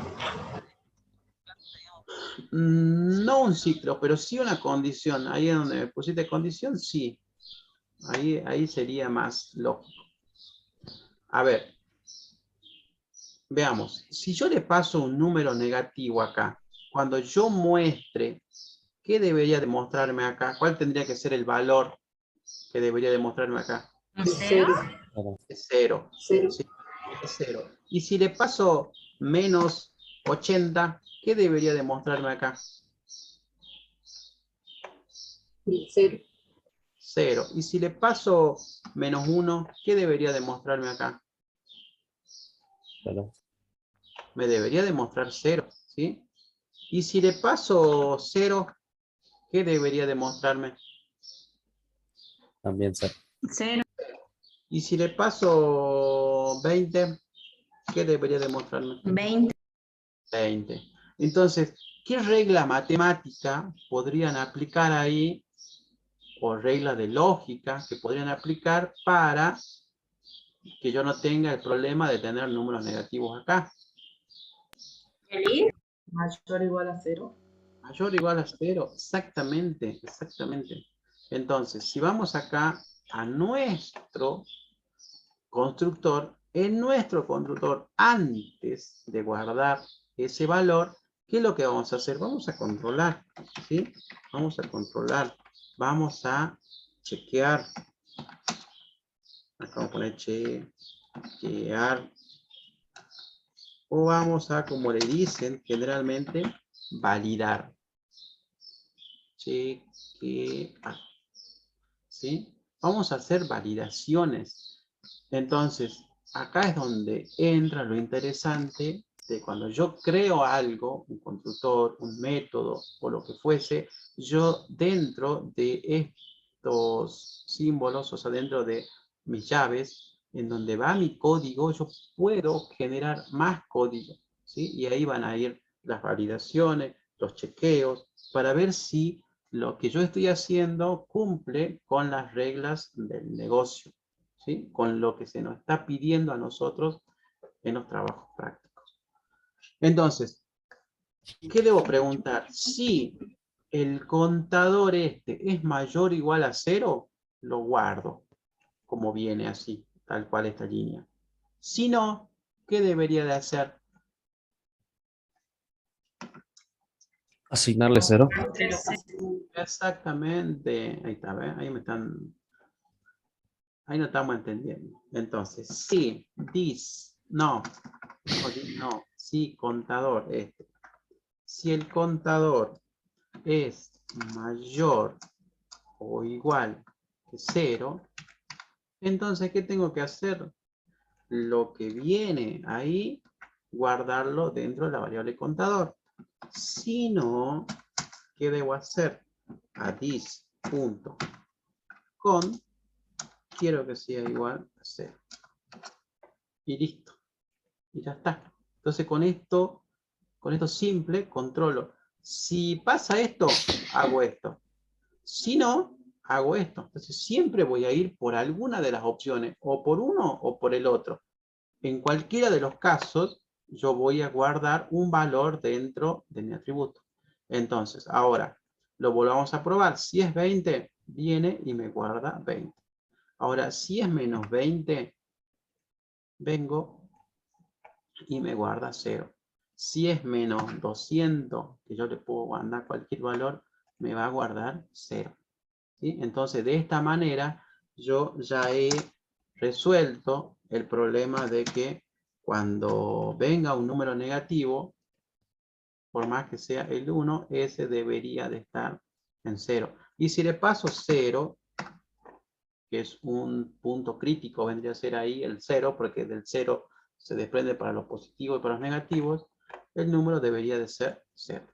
S1: no un ciclo, pero sí una condición. Ahí en donde me pusiste condición, sí. Ahí sería más lógico. A ver, veamos. Si yo le paso un número negativo acá, cuando yo muestre, ¿qué debería demostrarme acá? ¿Cuál tendría que ser el valor que debería demostrarme acá?
S6: Es cero.
S1: Es 0.
S6: Cero.
S1: Sí, es 0. Y si le paso menos 80, ¿qué debería demostrarme acá?
S6: Cero.
S1: 0. Y si le paso menos 1, ¿qué debería demostrarme acá?
S4: Claro.
S1: Me debería demostrar 0, ¿sí? Y si le paso 0, ¿qué debería demostrarme?
S4: También ser.
S7: 0.
S1: Y si le paso 20, ¿qué debería demostrarme?
S7: 20.
S1: 20. Entonces, ¿qué regla matemática podrían aplicar ahí, o regla de lógica que podrían aplicar para que yo no tenga el problema de tener números negativos acá?
S5: Mayor o igual a 0.
S1: Mayor o igual a 0, exactamente, exactamente. Entonces, si vamos acá a nuestro constructor, en nuestro constructor, antes de guardar ese valor, ¿qué es lo que vamos a hacer? Vamos a controlar, ¿sí? Vamos a controlar, vamos a chequear. Acá vamos a poner chequear. O vamos a, como le dicen generalmente, validar. Chequear. ¿Sí? Vamos a hacer validaciones. Entonces, acá es donde entra lo interesante de cuando yo creo algo, un constructor, un método o lo que fuese, yo dentro de estos símbolos, o sea, dentro de mis llaves, en donde va mi código, yo puedo generar más código, ¿sí? Y ahí van a ir las validaciones, los chequeos, para ver si lo que yo estoy haciendo cumple con las reglas del negocio, ¿sí? Con lo que se nos está pidiendo a nosotros en los trabajos prácticos. Entonces, ¿Qué debo preguntar? Si el contador este es mayor o igual a 0, lo guardo, como viene así, tal cual esta línea. Si no, ¿qué debería de hacer?
S4: Asignarle 0.
S1: Exactamente. Ahí está, ¿ves? Ahí no estamos entendiendo. Entonces, si si contador este. Si el contador es mayor o igual que 0, entonces, ¿qué tengo que hacer? Lo que viene ahí, guardarlo dentro de la variable contador. Si no, ¿qué debo hacer? A this.con quiero que sea igual a 0. Y listo. Y ya está. Entonces con esto simple, controlo. Si pasa esto, hago esto. Si no, hago esto. Entonces siempre voy a ir por alguna de las opciones, o por uno o por el otro. En cualquiera de los casos, yo voy a guardar un valor dentro de mi atributo. Entonces, ahora, lo volvamos a probar. Si es 20, viene y me guarda 20. Ahora, si es menos 20, vengo y me guarda 0. Si es menos 200, que yo le puedo mandar cualquier valor, me va a guardar 0. ¿Sí? Entonces, de esta manera, yo ya he resuelto el problema de que cuando venga un número negativo, por más que sea el 1, ese debería de estar en 0. Y si le paso 0, que es un punto crítico, vendría a ser ahí el 0, porque del 0 se desprende para los positivos y para los negativos, el número debería de ser 0.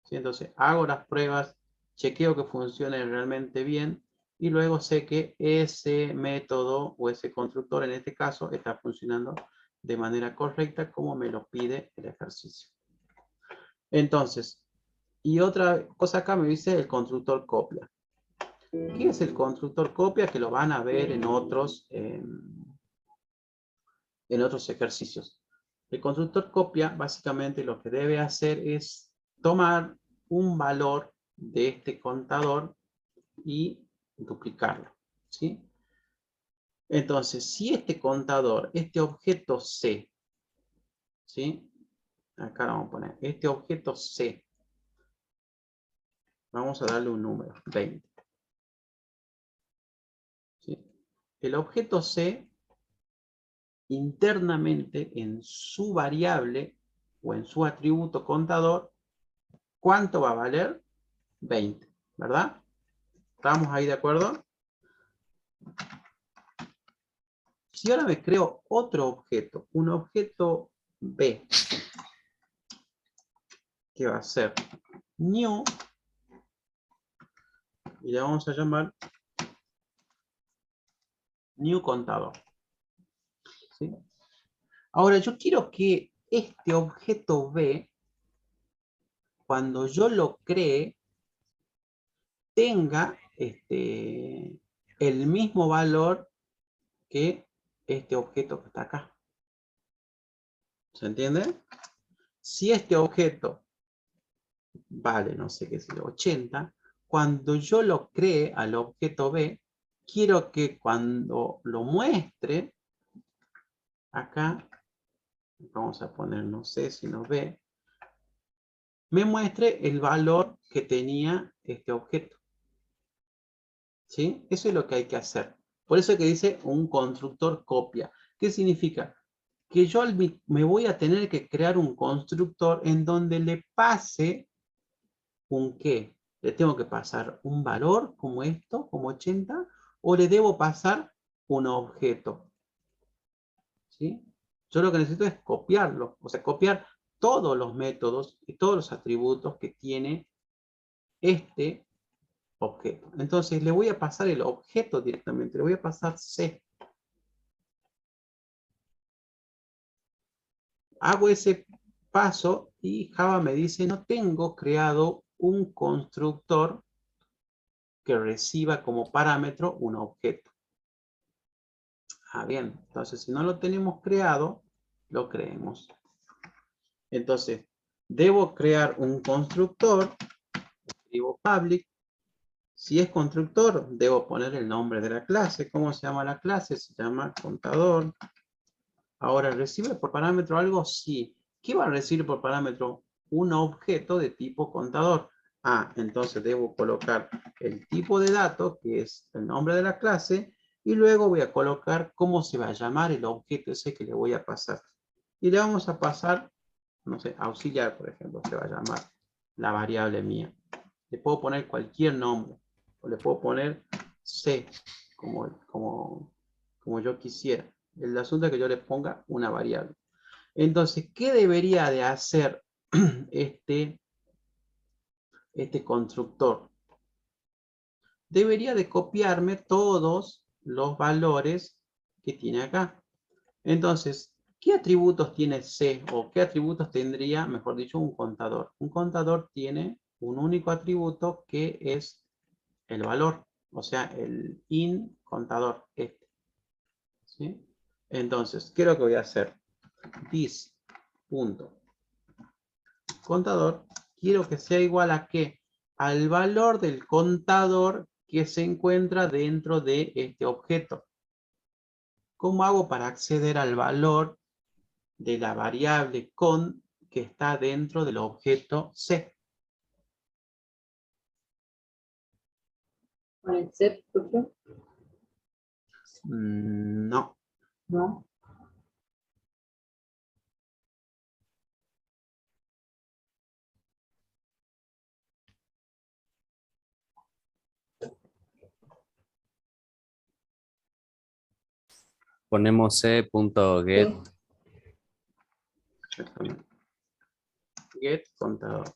S1: ¿Sí? Entonces, hago las pruebas, chequeo que funcione realmente bien, y luego sé que ese método o ese constructor, en este caso, está funcionando de manera correcta como me lo pide el ejercicio. Entonces, y otra cosa acá me dice el constructor copia. ¿Qué es el constructor copia? Que lo van a ver en otros ejercicios. El constructor copia básicamente lo que debe hacer es tomar un valor de este contador y duplicarlo, ¿sí? Entonces, si este contador, este objeto C, ¿sí? Acá lo vamos a poner, este objeto C, vamos a darle un número, 20. ¿Sí? El objeto C, internamente en su variable o en su atributo contador, ¿cuánto va a valer? 20, ¿verdad? ¿Estamos ahí de acuerdo? Si ahora me creo otro objeto, un objeto B, que va a ser new, y le vamos a llamar new contador. ¿Sí? Ahora yo quiero que este objeto B, cuando yo lo cree, tenga el mismo valor que este objeto que está acá. ¿Se entiende? Si este objeto vale, no sé qué es, 80, cuando yo lo cree al objeto B, quiero que cuando lo muestre, acá, vamos a poner, no sé si nos ve, me muestre el valor que tenía este objeto. ¿Sí? Eso es lo que hay que hacer. Por eso es que dice un constructor copia. ¿Qué significa? Que yo me voy a tener que crear un constructor en donde le pase un qué. Le tengo que pasar un valor como esto, como 80, o le debo pasar un objeto. ¿Sí? Yo lo que necesito es copiarlo, o sea, copiar todos los métodos y todos los atributos que tiene este objeto. Entonces le voy a pasar el objeto directamente, le voy a pasar C. Hago ese paso y Java me dice, no tengo creado un constructor que reciba como parámetro un objeto. Ah, bien. Entonces, si no lo tenemos creado, lo creemos. Entonces, Debo crear un constructor, escribo public. Si es constructor, debo poner el nombre de la clase. ¿Cómo se llama la clase? Se llama contador. Ahora, ¿recibe por parámetro algo? Sí. ¿Qué va a recibir por parámetro? Un objeto de tipo contador. Ah, entonces debo colocar el tipo de datos, que es el nombre de la clase, y luego voy a colocar cómo se va a llamar el objeto ese que le voy a pasar. Y le vamos a pasar, no sé, auxiliar, por ejemplo, se va a llamar la variable mía. Le puedo poner cualquier nombre, o le puedo poner C, como yo quisiera. El asunto es que yo le ponga una variable. Entonces, ¿qué debería de hacer este constructor? Debería de copiarme todos los valores que tiene acá. Entonces, ¿qué atributos tiene C? O ¿qué atributos tendría, mejor dicho, un contador? Un contador tiene un único atributo que es el valor. O sea, el in contador, este. ¿Sí? Entonces, ¿qué es lo que voy a hacer? This punto contador, quiero que sea igual a ¿qué? Al valor del contador que se encuentra dentro de este objeto. ¿Cómo hago para acceder al valor de la variable con que está dentro del objeto C?
S6: Con el set, profe.
S1: No.
S6: No.
S4: Ponemos c.get.
S1: Exactamente. Get contador.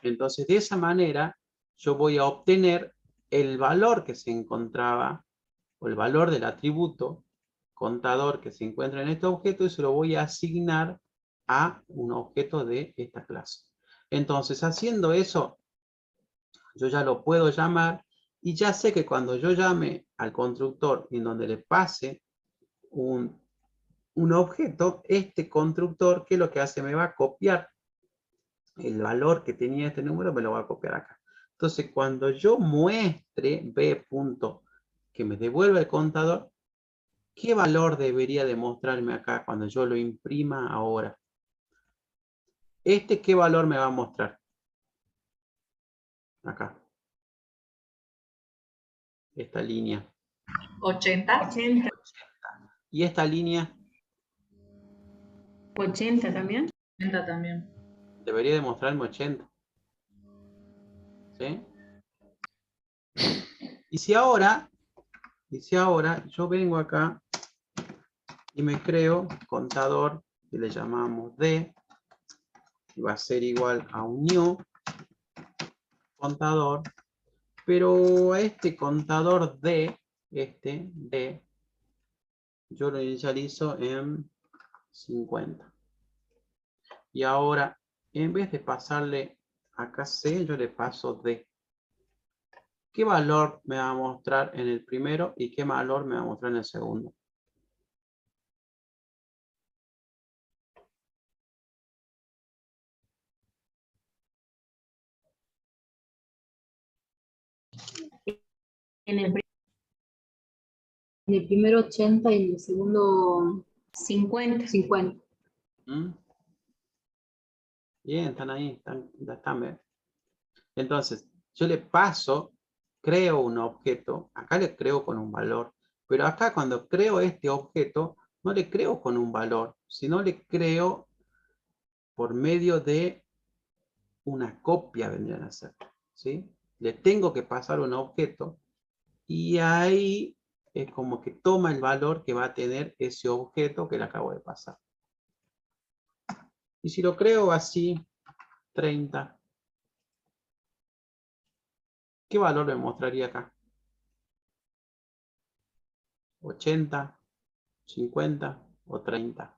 S1: Entonces, de esa manera, yo voy a obtener el valor que se encontraba, o el valor del atributo contador que se encuentra en este objeto, y se lo voy a asignar a un objeto de esta clase. Entonces, haciendo eso, yo ya lo puedo llamar, y ya sé que cuando yo llame al constructor en donde le pase un objeto, este constructor, ¿qué es lo que hace? Me va a copiar el valor que tenía este número, me lo va a copiar acá. Entonces, cuando yo muestre b punto que me devuelva el contador, ¿qué valor debería demostrarme acá cuando yo lo imprima ahora? ¿Qué valor me va a mostrar? Acá. Esta línea.
S5: 80.
S7: 80.
S1: Y esta línea
S7: 80 también.
S5: 80 también.
S1: debería demostrarme 80. ¿Sí? Y si ahora yo vengo acá y me creo contador, que le llamamos D, y va a ser igual a un new contador, pero a este contador D, yo lo inicializo en 50. Y ahora, en vez de pasarle acá C, yo le paso D. ¿Qué valor me va a mostrar en el primero y qué valor me va a mostrar en el segundo?
S7: En el
S6: En el primero 80 y en el segundo
S7: 50.
S6: 50.
S1: ¿Mm? Bien, están ahí, ya están, ¿ves? Entonces, yo le paso, creo un objeto, acá le creo con un valor, pero acá cuando creo este objeto, no le creo con un valor, sino le creo por medio de una copia, vendrían a ser, ¿sí? Le tengo que pasar un objeto y ahí es como que toma el valor que va a tener ese objeto que le acabo de pasar. Y si lo creo así, 30, ¿qué valor me mostraría acá? 80, 50 o 30.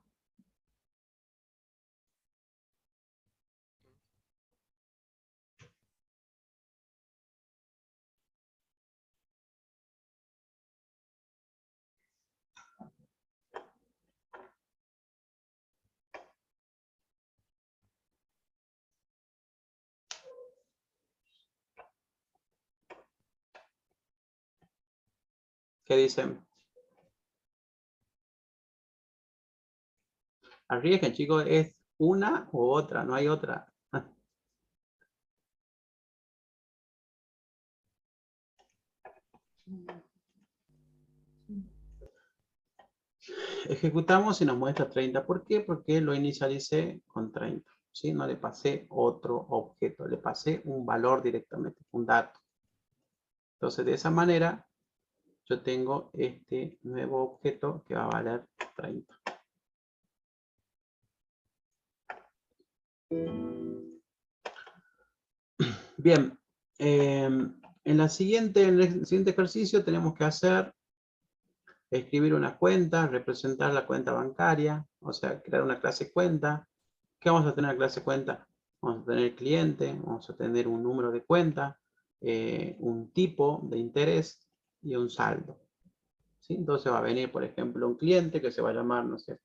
S1: ¿Qué dicen? Arriesguen, chicos, es una u otra, no hay otra. Ejecutamos y nos muestra 30. ¿Por qué? Porque lo inicialicé con 30. ¿Sí? No le pasé otro objeto, le pasé un valor directamente, un dato. Entonces, de esa manera, yo tengo este nuevo objeto que va a valer 30. Bien, en el siguiente ejercicio tenemos que escribir una cuenta, representar la cuenta bancaria, o sea, crear una clase cuenta. ¿Qué vamos a tener en la clase cuenta? Vamos a tener el cliente, vamos a tener un número de cuenta, un tipo de interés y un saldo. ¿Sí? Entonces va a venir, por ejemplo, un cliente que se va a llamar, no sé,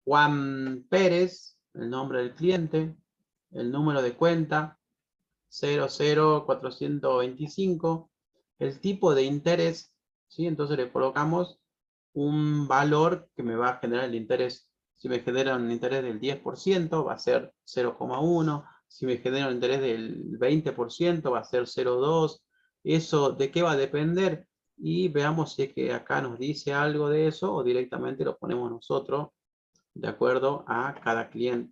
S1: Juan Pérez, el nombre del cliente, el número de cuenta, 00425, el tipo de interés, ¿sí? Entonces le colocamos un valor que me va a generar el interés. Si me genera un interés del 10%, va a ser 0,1. Si me genera un interés del 20%, va a ser 0,2. ¿Eso de qué va a depender? Y veamos si es que acá nos dice algo de eso o directamente lo ponemos nosotros de acuerdo a cada cliente.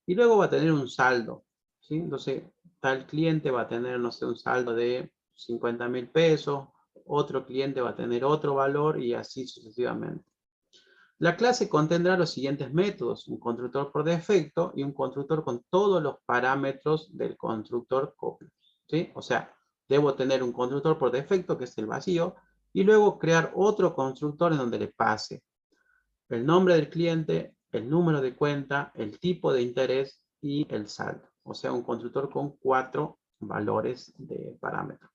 S1: Y luego va a tener un saldo, ¿sí? Entonces, tal cliente va a tener, no sé, un saldo de 50.000 pesos, otro cliente va a tener otro valor y así sucesivamente. La clase contendrá los siguientes métodos: un constructor por defecto y un constructor con todos los parámetros del constructor copia, ¿sí? O sea, debo tener un constructor por defecto, que es el vacío, y luego crear otro constructor en donde le pase el nombre del cliente, el número de cuenta, el tipo de interés y el saldo. O sea, un constructor con 4 valores de parámetro.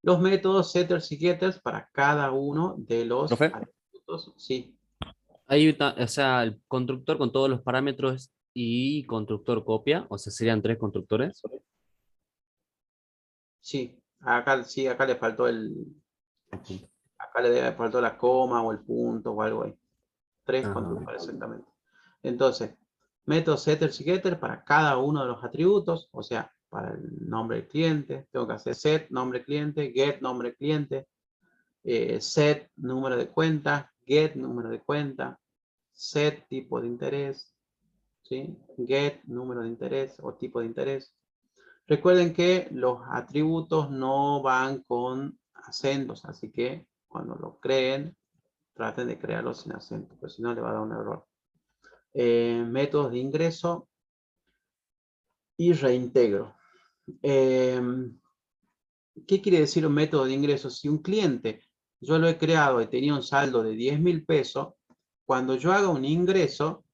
S1: Los métodos setters y getters para cada uno de los
S4: ¿Profe?
S1: atributos. Sí,
S4: O sea, el constructor con todos los parámetros y constructor copia, o sea, serían 3 constructores.
S1: sí. Acá le faltó acá le faltó la coma o el punto o algo ahí. 3
S4: Ajá.
S1: constructores exactamente. Entonces, método setter y getter para cada uno de los atributos, o sea, para el nombre del cliente, tengo que hacer set, nombre cliente, get, nombre cliente, set, número de cuenta, get, número de cuenta, set, tipo de interés, ¿sí? Get, número de interés o tipo de interés. Recuerden que los atributos no van con acentos, así que cuando lo creen, traten de crearlo sin acento, porque si no le va a dar un error. Métodos de ingreso y reintegro. ¿Qué quiere decir un método de ingreso? Si un cliente yo lo he creado y tenía un saldo de 10.000 pesos, cuando yo haga un ingreso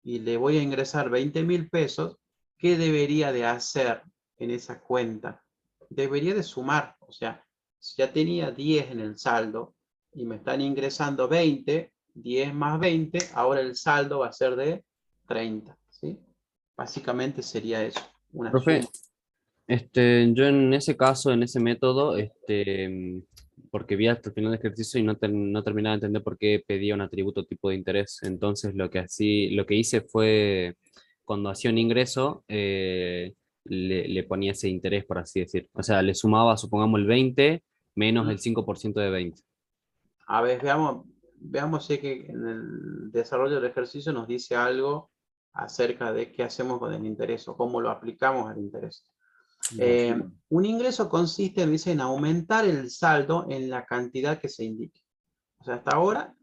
S1: y le voy a ingresar 20.000 pesos, ¿qué debería de hacer en esa cuenta? Debería de sumar, o sea, si ya tenía 10 en el saldo y me están ingresando 20, 10 más 20, ahora el saldo va a ser de 30, ¿sí? Básicamente sería eso, una
S4: Profe,
S1: suma.
S4: yo en ese caso, en ese método, porque vi hasta el final del ejercicio y no terminaba de entender por qué pedía un atributo tipo de interés. Entonces lo que hice fue, cuando hacía un ingreso, le ponía ese interés, por así decir. O sea, le sumaba, supongamos, el 20 menos el 5% de 20.
S1: A ver, veamos si que en el desarrollo del ejercicio nos dice algo acerca de qué hacemos con el interés o cómo lo aplicamos al interés. Un ingreso consiste, dice, en aumentar el saldo en la cantidad que se indique. O sea, hasta ahora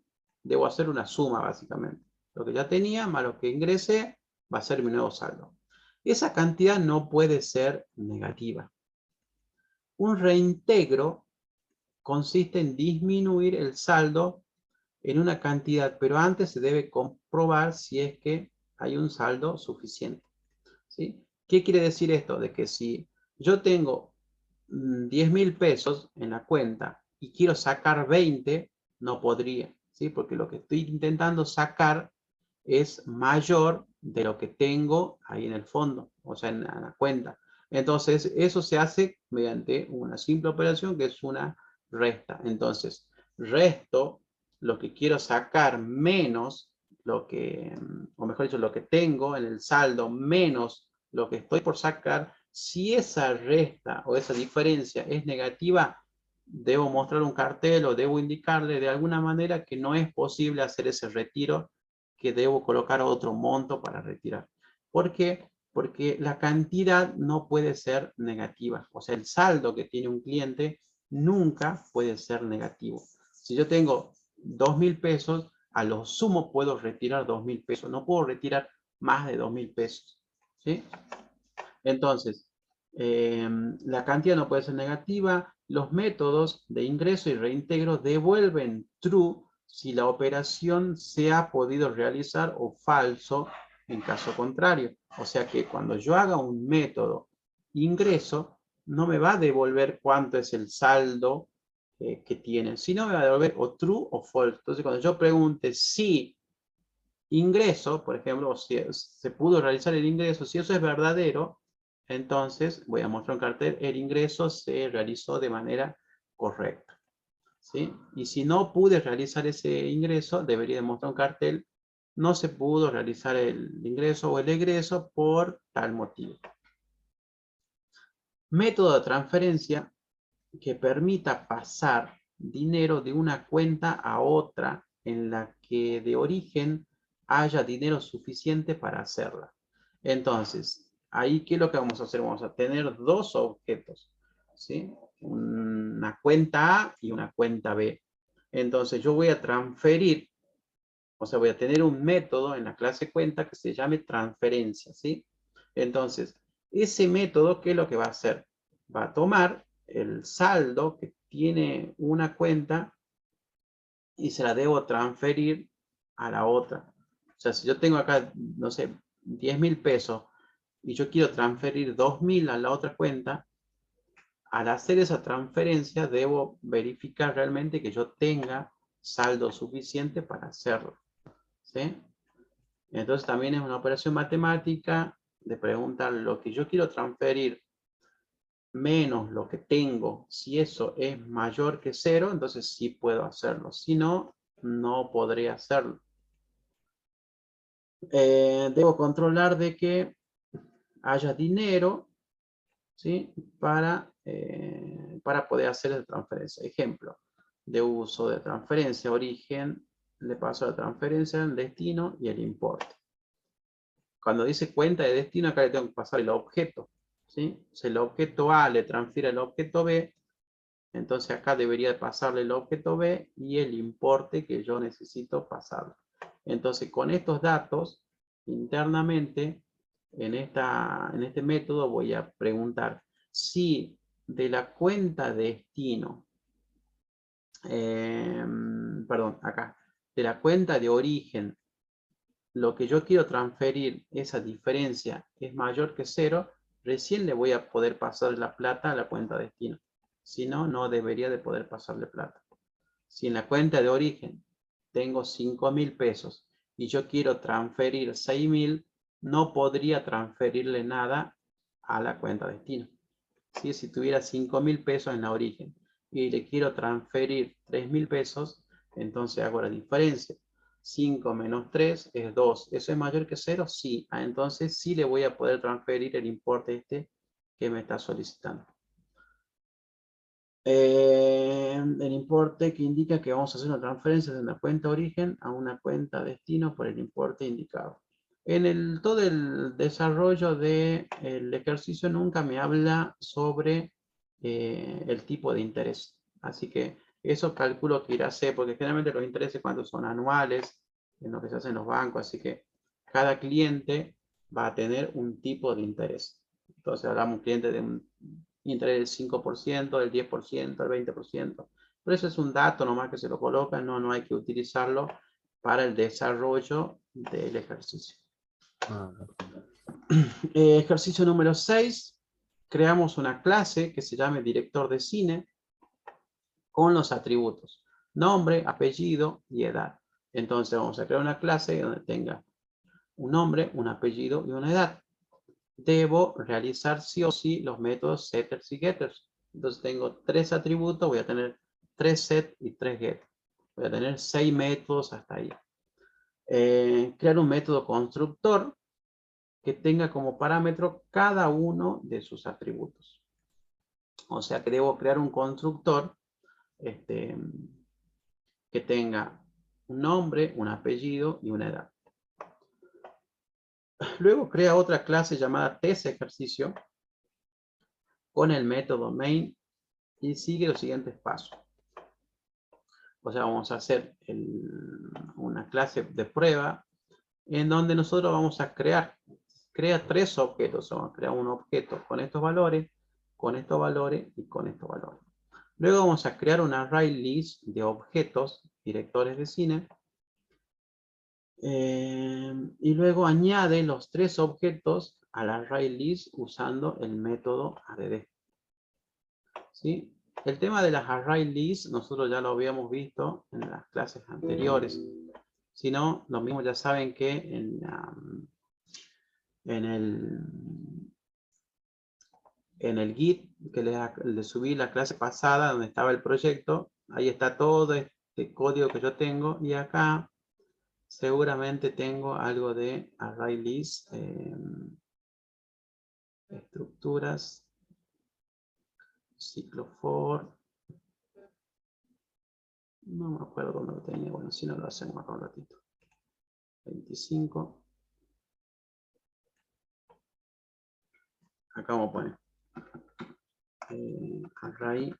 S1: debo hacer una suma, básicamente. Lo que ya tenía más lo que ingresé va a ser mi nuevo saldo. Esa cantidad no puede ser negativa. Un reintegro consiste en disminuir el saldo en una cantidad, pero antes se debe comprobar si es que hay un saldo suficiente, ¿sí? ¿Qué quiere decir esto? De que si yo tengo 10.000 pesos en la cuenta y quiero sacar 20, no podría, ¿sí? Porque lo que estoy intentando sacar es mayor de lo que tengo ahí en el fondo, o sea, en la cuenta. Entonces, eso se hace mediante una simple operación que es una resta. Entonces, resto lo que quiero sacar menos lo que, o mejor dicho, lo que tengo en el saldo menos lo que estoy por sacar. Si esa resta o esa diferencia es negativa, debo mostrar un cartel o debo indicarle de alguna manera que no es posible hacer ese retiro, que debo colocar otro monto para retirar. ¿Por qué? Porque la cantidad no puede ser negativa. O sea, el saldo que tiene un cliente nunca puede ser negativo. Si yo tengo 2.000 pesos, a lo sumo puedo retirar 2.000 pesos. No puedo retirar más de 2.000 pesos. ¿Sí? Entonces, la cantidad no puede ser negativa. Los métodos de ingreso y reintegro devuelven true si la operación se ha podido realizar o falso en caso contrario. O sea que cuando yo haga un método ingreso, no me va a devolver cuánto es el saldo que tiene, sino me va a devolver o true o false. Entonces, cuando yo pregunte si ingreso, por ejemplo, si se pudo realizar el ingreso, si eso es verdadero, entonces voy a mostrar un cartel, el ingreso se realizó de manera correcta. ¿Sí? Y si no pude realizar ese ingreso, debería demostrar un cartel, no se pudo realizar el ingreso o el egreso por tal motivo. Método de transferencia que permita pasar dinero de una cuenta a otra en la que de origen haya dinero suficiente para hacerla. Entonces, ahí, ¿qué es lo que vamos a hacer? Vamos a tener dos objetos, ¿sí? Una cuenta A y una cuenta B. Entonces, yo voy a transferir, o sea, voy a tener un método en la clase cuenta que se llame transferencia, ¿sí? Entonces, ese método, ¿qué es lo que va a hacer? Va a tomar el saldo que tiene una cuenta y se la debo transferir a la otra. O sea, si yo tengo acá, no sé, 10.000 pesos y yo quiero transferir 2.000 a la otra cuenta, al hacer esa transferencia debo verificar realmente que yo tenga saldo suficiente para hacerlo. ¿Sí? Entonces también es una operación matemática de preguntar lo que yo quiero transferir menos lo que tengo. Si eso es mayor que 0, entonces sí puedo hacerlo. Si no, no podré hacerlo. Debo controlar de que haya dinero, ¿sí? Para poder hacer esa transferencia. Ejemplo de uso de transferencia, origen, le paso la transferencia, el destino y el importe. Cuando dice cuenta de destino, acá le tengo que pasar el objeto, ¿sí? Si el objeto A le transfiere el objeto B, entonces acá debería pasarle el objeto B y el importe que yo necesito pasarle. Entonces, con estos datos, internamente, en este método voy a preguntar si de la cuenta destino, perdón, acá, de la cuenta de origen, lo que yo quiero transferir, esa diferencia es mayor que 0, recién le voy a poder pasar la plata a la cuenta destino. Si no, no debería de poder pasarle plata. Si en la cuenta de origen tengo 5.000 pesos y yo quiero transferir 6.000, no podría transferirle nada a la cuenta destino. ¿Sí? Si tuviera 5.000 pesos en la origen y le quiero transferir 3.000 pesos, entonces hago la diferencia. 5 menos 3 es 2. ¿Eso es mayor que 0? Sí. Entonces sí le voy a poder transferir el importe que me está solicitando. El importe que indica que vamos a hacer una transferencia de una cuenta origen a una cuenta destino por el importe indicado. En todo el desarrollo del ejercicio nunca me habla sobre el tipo de interés. Así que eso calculo que irá a ser, porque generalmente los intereses cuando son anuales, en lo que se hace en los bancos, así que cada cliente va a tener un tipo de interés. Entonces hablamos de un cliente de un interés del 5%, del 10%, del 20%. Pero eso es un dato nomás que se lo coloca, no hay que utilizarlo para el desarrollo del ejercicio. Ejercicio número 6. Creamos una clase que se llame director de cine con los atributos nombre, apellido y edad. Entonces vamos a crear una clase donde tenga un nombre, un apellido y una edad. debo realizar sí o sí los métodos setters y getters. Entonces tengo 3 atributos, voy a tener 3 set y 3 get. Voy a tener 6 métodos hasta ahí. Crear un método constructor que tenga como parámetro cada uno de sus atributos. O sea que debo crear un constructor que tenga un nombre, un apellido y una edad. Luego crea otra clase llamada test_ejercicio con el método main y sigue los siguientes pasos. O sea, vamos a hacer una clase de prueba en donde nosotros vamos a crea 3 objetos. Vamos a crear un objeto con estos valores y con estos valores. Luego vamos a crear un array list de objetos, directores de cine. Y luego añade los 3 objetos al array list usando el método add. ¿Sí? El tema de las array lists nosotros ya lo habíamos visto en las clases anteriores. Si no, lo mismo ya saben que en el Git que le subí la clase pasada donde estaba el proyecto, ahí está todo este código que yo tengo y acá seguramente tengo algo de array list, estructuras, ciclo for. No me acuerdo dónde lo tenía. Bueno, si no lo hacemos acá un ratito. 25. Acá vamos a poner array.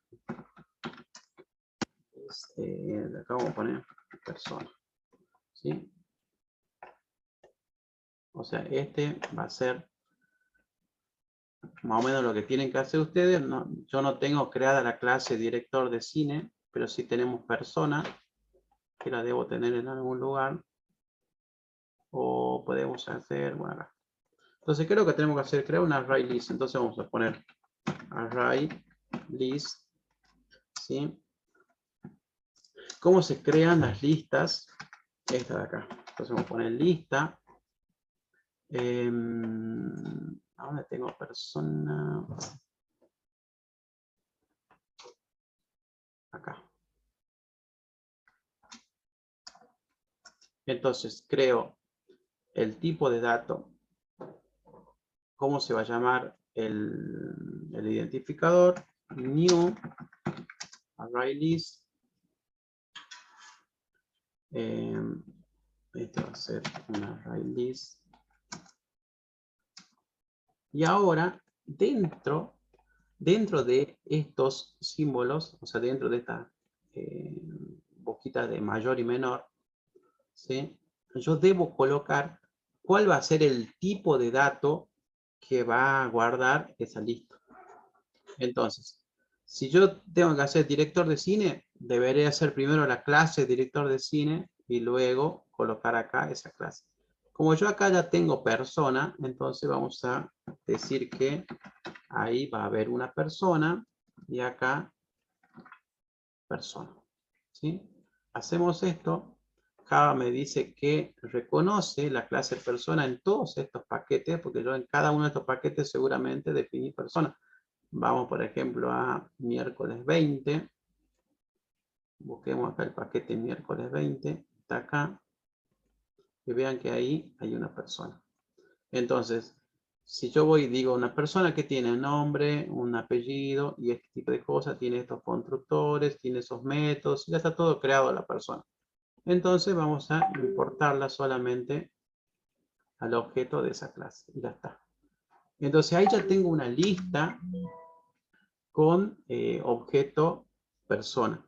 S1: Acá vamos a poner persona. ¿Sí? O sea, este va a ser más o menos lo que tienen que hacer ustedes. No, yo no tengo creada la clase director de cine, pero sí tenemos persona, que la debo tener en algún lugar. O podemos hacer, bueno, acá. Entonces, ¿qué es lo que tenemos que hacer? Crear un array list. Entonces vamos a poner array list. ¿Sí? ¿Cómo se crean las listas? Esta de acá. Entonces vamos a poner lista. Ahora tengo persona. Acá. Entonces creo el tipo de dato. ¿Cómo se va a llamar el identificador? New array list. Este va a ser un array list. Y ahora, dentro de estos símbolos, o sea, dentro de esta boquita de mayor y menor, ¿sí? Yo debo colocar cuál va a ser el tipo de dato que va a guardar esa lista. Entonces, si yo tengo que hacer director de cine, debería hacer primero la clase director de cine y luego colocar acá esa clase. Como yo acá ya tengo persona, entonces vamos a decir que ahí va a haber una persona y acá persona. ¿Sí? Hacemos esto. Java me dice que reconoce la clase persona en todos estos paquetes, porque yo en cada uno de estos paquetes seguramente definí persona. Vamos, por ejemplo, a miércoles 20. Busquemos acá el paquete miércoles 20. Está acá. Y vean que ahí hay una persona. Entonces, si yo voy y digo una persona que tiene un nombre, un apellido y este tipo de cosas, tiene estos constructores, tiene esos métodos, ya está todo creado la persona. Entonces vamos a importarla solamente al objeto de esa clase. Y ya está. Entonces ahí ya tengo una lista con objeto persona.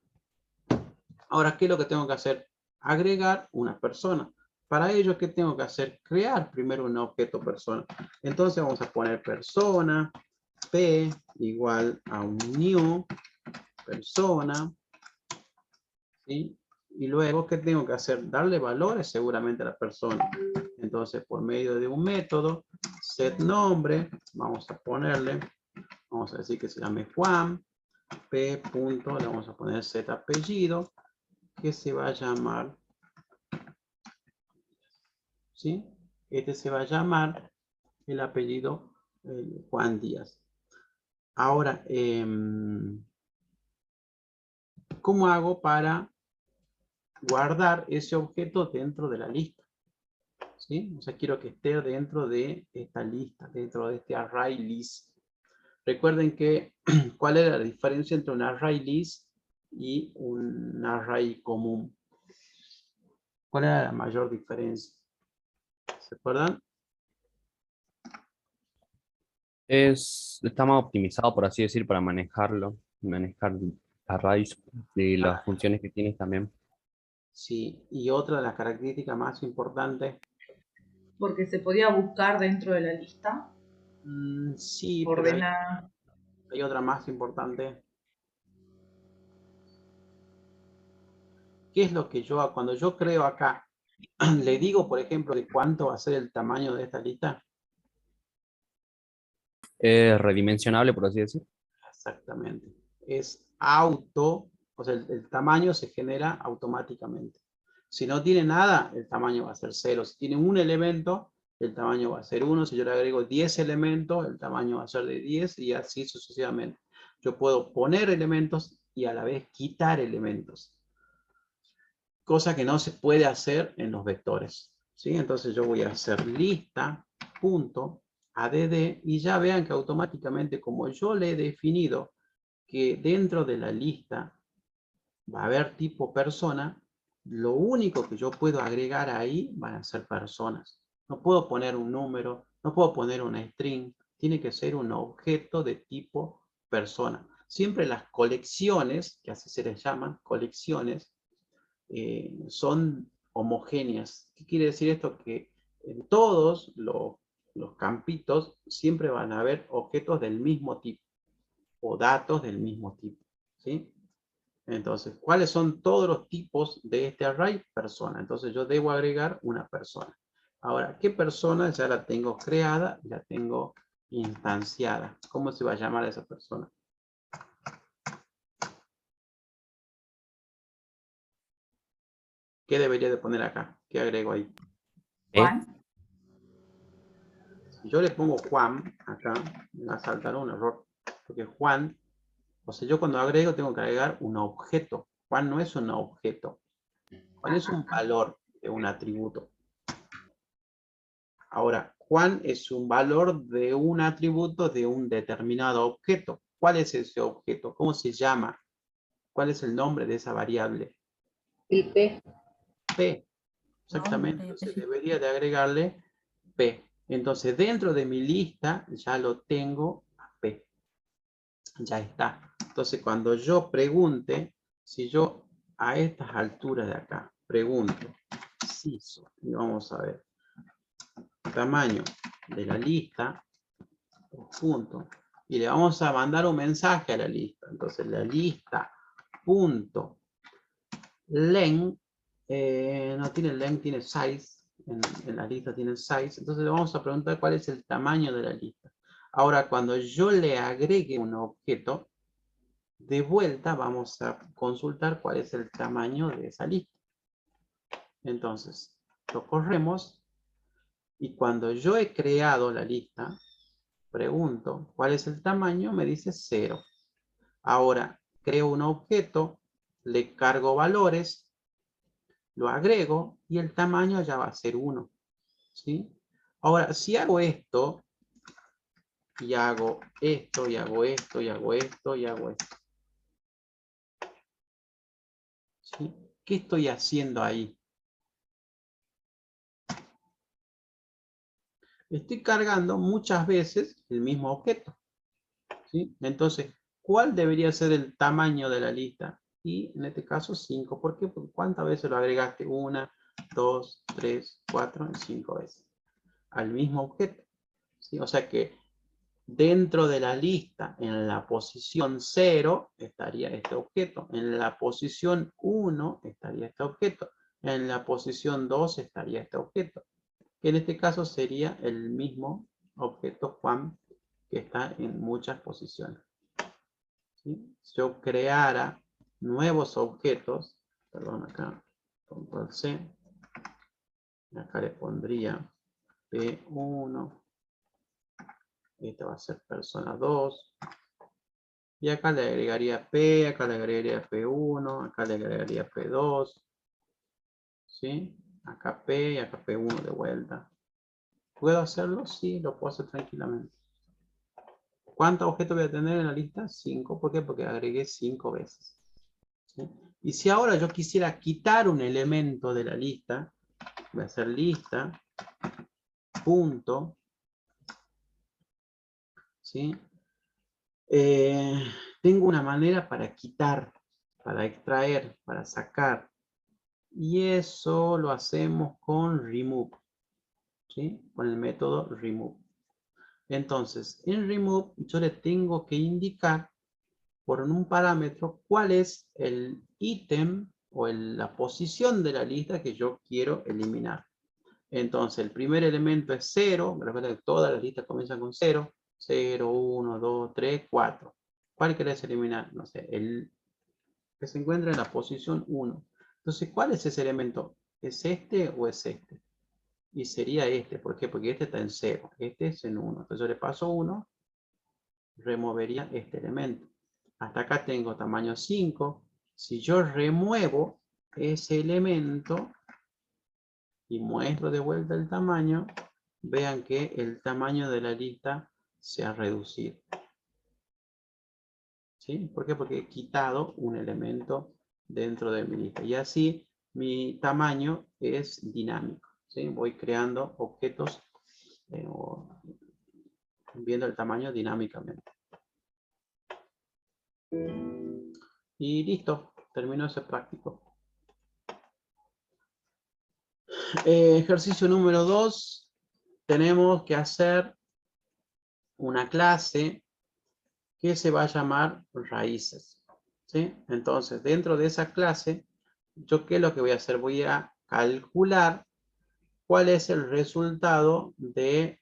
S1: Ahora, ¿qué es lo que tengo que hacer? Agregar una persona. Para ello, ¿qué tengo que hacer? Crear primero un objeto persona. Entonces vamos a poner persona, p igual a un new persona. ¿Sí? Y luego, ¿qué tengo que hacer? Darle valores seguramente a la persona. Entonces, por medio de un método, setNombre, vamos a ponerle, vamos a decir que se llame Juan, p punto, le vamos a poner setApellido, que se va a llamar, ¿sí? Este se va a llamar el apellido Juan Díaz. Ahora, ¿cómo hago para guardar ese objeto dentro de la lista? ¿Sí? O sea, quiero que esté dentro de esta lista, dentro de este array list. Recuerden que, ¿cuál es la diferencia entre un array list y un array común? ¿Cuál era la mayor diferencia? ¿Se acuerdan?
S4: Está más optimizado, por así decir, para manejarlo, manejar arrays y las funciones que tienes también.
S1: Sí, y otra de las características más importantes.
S8: Porque se podía buscar dentro de la lista.
S1: Sí, pero
S8: Ordenar.
S1: hay otra más importante. ¿Qué es lo que yo, cuando yo creo acá, le digo, por ejemplo, de cuánto va a ser el tamaño de esta lista?
S4: Es redimensionable, por así decir.
S1: Exactamente. Es auto, o sea, el tamaño se genera automáticamente. Si no tiene nada, el tamaño va a ser 0. Si tiene un elemento, el tamaño va a ser 1. Si yo le agrego 10 elementos, el tamaño va a ser de 10 y así sucesivamente. Yo puedo poner elementos y a la vez quitar elementos. Cosa que no se puede hacer en los vectores. ¿Sí? Entonces yo voy a hacer lista.add y ya vean que automáticamente, como yo le he definido que dentro de la lista va a haber tipo persona, lo único que yo puedo agregar ahí van a ser personas. No puedo poner un número, no puedo poner una string, tiene que ser un objeto de tipo persona. Siempre las colecciones, que así se les llaman, colecciones, son homogéneas. ¿Qué quiere decir esto? Que en todos los campitos siempre van a haber objetos del mismo tipo o datos del mismo tipo. ¿Sí? Entonces, ¿cuáles son todos los tipos de este array? Persona. Entonces yo debo agregar una persona. Ahora, ¿qué persona? Ya la tengo creada, la tengo instanciada. ¿Cómo se va a llamar esa persona? ¿Qué debería de poner acá? ¿Qué agrego ahí?
S8: Juan.
S1: Si yo le pongo Juan, acá me va a saltar un error. Porque Juan, o sea, yo cuando agrego tengo que agregar un objeto. Juan no es un objeto. Juan es un valor de un atributo. Ahora, Juan es un valor de un atributo de un determinado objeto. ¿Cuál es ese objeto? ¿Cómo se llama? ¿Cuál es el nombre de esa variable?
S6: El P.
S1: P. Exactamente. Entonces debería de agregarle P. Entonces dentro de mi lista ya lo tengo a P. Ya está. Entonces cuando yo pregunte, si yo a estas alturas de acá pregunto, CISO, y vamos a ver, tamaño de la lista, punto, y le vamos a mandar un mensaje a la lista. Entonces la lista punto len, no tiene len, tiene size, en la lista tiene size, entonces le vamos a preguntar cuál es el tamaño de la lista. Ahora cuando yo le agregue un objeto, de vuelta vamos a consultar cuál es el tamaño de esa lista. Entonces lo corremos y cuando yo he creado la lista, pregunto cuál es el tamaño, me dice 0. Ahora creo un objeto, le cargo valores, lo agrego y el tamaño ya va a ser 1. ¿Sí? Ahora, si hago esto, y hago esto, y hago esto, y hago esto, y hago esto. ¿Sí? ¿Qué estoy haciendo ahí? Estoy cargando muchas veces el mismo objeto. ¿Sí? Entonces, ¿cuál debería ser el tamaño de la lista? Y en este caso 5. ¿Por qué? Porque ¿cuántas veces lo agregaste? 1, 2, 3, 4 y 5 veces. Al mismo objeto. ¿Sí? O sea que dentro de la lista, en la posición 0, estaría este objeto. En la posición 1 estaría este objeto. En la posición 2 estaría este objeto. Que en este caso sería el mismo objeto Juan que está en muchas posiciones. ¿Sí? Si yo creara nuevos objetos, perdón, acá, control C, acá le pondría P1, Esta va a ser persona 2. Y acá le agregaría P, acá le agregaría P1, acá le agregaría P2. ¿Sí? Acá P y acá P1 de vuelta. ¿Puedo hacerlo? Sí, lo puedo hacer tranquilamente. ¿Cuántos objetos voy a tener en la lista? 5. ¿Por qué? Porque agregué 5 veces. ¿Sí? Y si ahora yo quisiera quitar un elemento de la lista, voy a hacer lista, punto, ¿sí? Tengo una manera para quitar, para extraer, para sacar. Y eso lo hacemos con remove, ¿sí? Con el método remove. Entonces, en remove yo le tengo que indicar por un parámetro cuál es el ítem o la posición de la lista que yo quiero eliminar. Entonces, el primer elemento es 0. Recuerda que todas las listas comienzan con 0. 0, 1, 2, 3, 4. ¿Cuál querés eliminar? No sé, el que se encuentra en la posición 1. Entonces, ¿cuál es ese elemento? ¿Es este o es este? Y sería este. ¿Por qué? Porque este está en 0. Este es en 1. Entonces yo le paso 1. Removería este elemento. Hasta acá tengo tamaño 5. Si yo remuevo ese elemento y muestro de vuelta el tamaño, vean que el tamaño de la lista se ha reducido. ¿Sí? ¿Por qué? Porque he quitado un elemento dentro de mi lista. Y así mi tamaño es dinámico. ¿Sí? Voy creando objetos viendo el tamaño dinámicamente. Y listo, terminó ese práctico. Ejercicio número 2. Tenemos que hacer una clase que se va a llamar raíces. ¿Sí? Entonces, dentro de esa clase, ¿yo qué es lo que voy a hacer? Voy a calcular cuál es el resultado de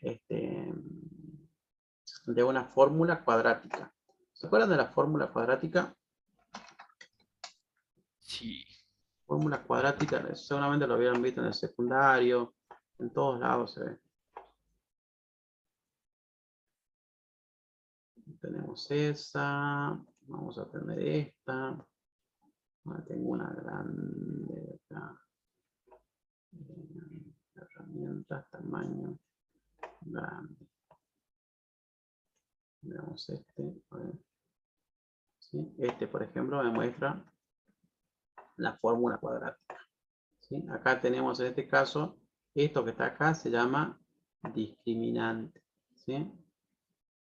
S1: una fórmula cuadrática. ¿Se acuerdan de la fórmula cuadrática?
S2: Sí.
S1: Fórmula cuadrática, seguramente lo habían visto en el secundario, en todos lados se ve. Tenemos esa, vamos a tener esta. Tengo una grande acá. Herramientas, tamaño, grande. Veamos este. A ver. ¿Sí? Este, por ejemplo, me muestra la fórmula cuadrática. ¿Sí? Acá tenemos en este caso, esto que está acá se llama discriminante. ¿Sí?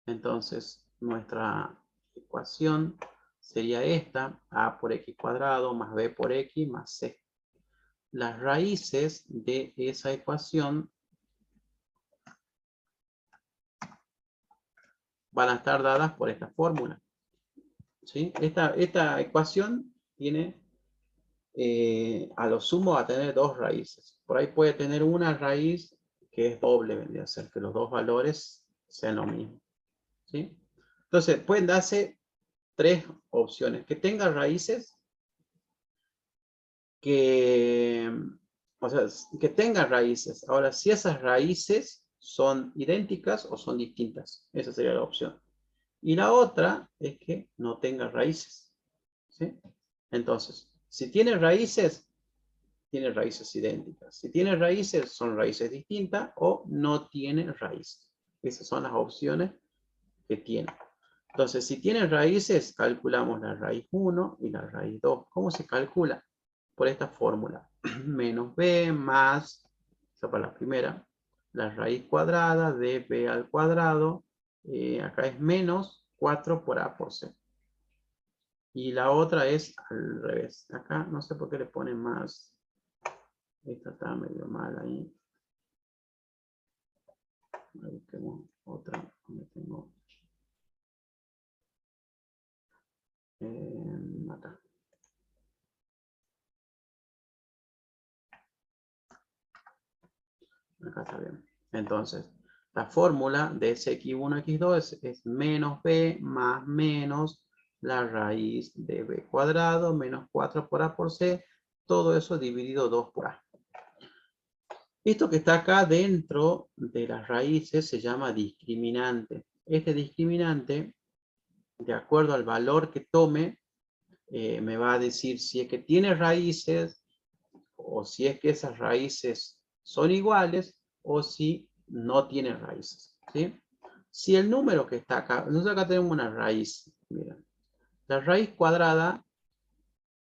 S1: Entonces, nuestra ecuación sería esta, a por x cuadrado más b por x más c. Las raíces de esa ecuación van a estar dadas por esta fórmula. ¿Sí? Esta ecuación tiene, a lo sumo va a tener dos raíces. Por ahí puede tener una raíz que es doble, vendría a ser que los dos valores sean lo mismo. ¿Sí? Entonces, pueden darse tres opciones. Que tenga raíces que tenga raíces. Ahora, si esas raíces son idénticas o son distintas. Esa sería la opción. Y la otra es que no tenga raíces. ¿Sí? Entonces, si tiene raíces idénticas. Si tiene raíces, son raíces distintas o no tiene raíces. Esas son las opciones que tiene. Entonces, si tiene raíces, calculamos la raíz 1 y la raíz 2. ¿Cómo se calcula? Por esta fórmula. Menos b más, esa para la primera, la raíz cuadrada de b al cuadrado. Acá es menos 4 por a por c. Y la otra es al revés. Acá no sé por qué le ponen más. Esta está medio mal ahí. Ahí tengo otra. Donde tengo. Acá. Acá está bien. Entonces, la fórmula de ese x1, x2 es menos b más menos la raíz de b cuadrado menos 4 por a por c. Todo eso dividido 2 por a. Esto que está acá dentro de las raíces se llama discriminante. este discriminante, de acuerdo al valor que tome, me va a decir si es que tiene raíces, o si es que esas raíces son iguales, o si no tiene raíces, ¿sí? Si el número que está acá, nosotros acá tenemos una raíz, miren. La raíz cuadrada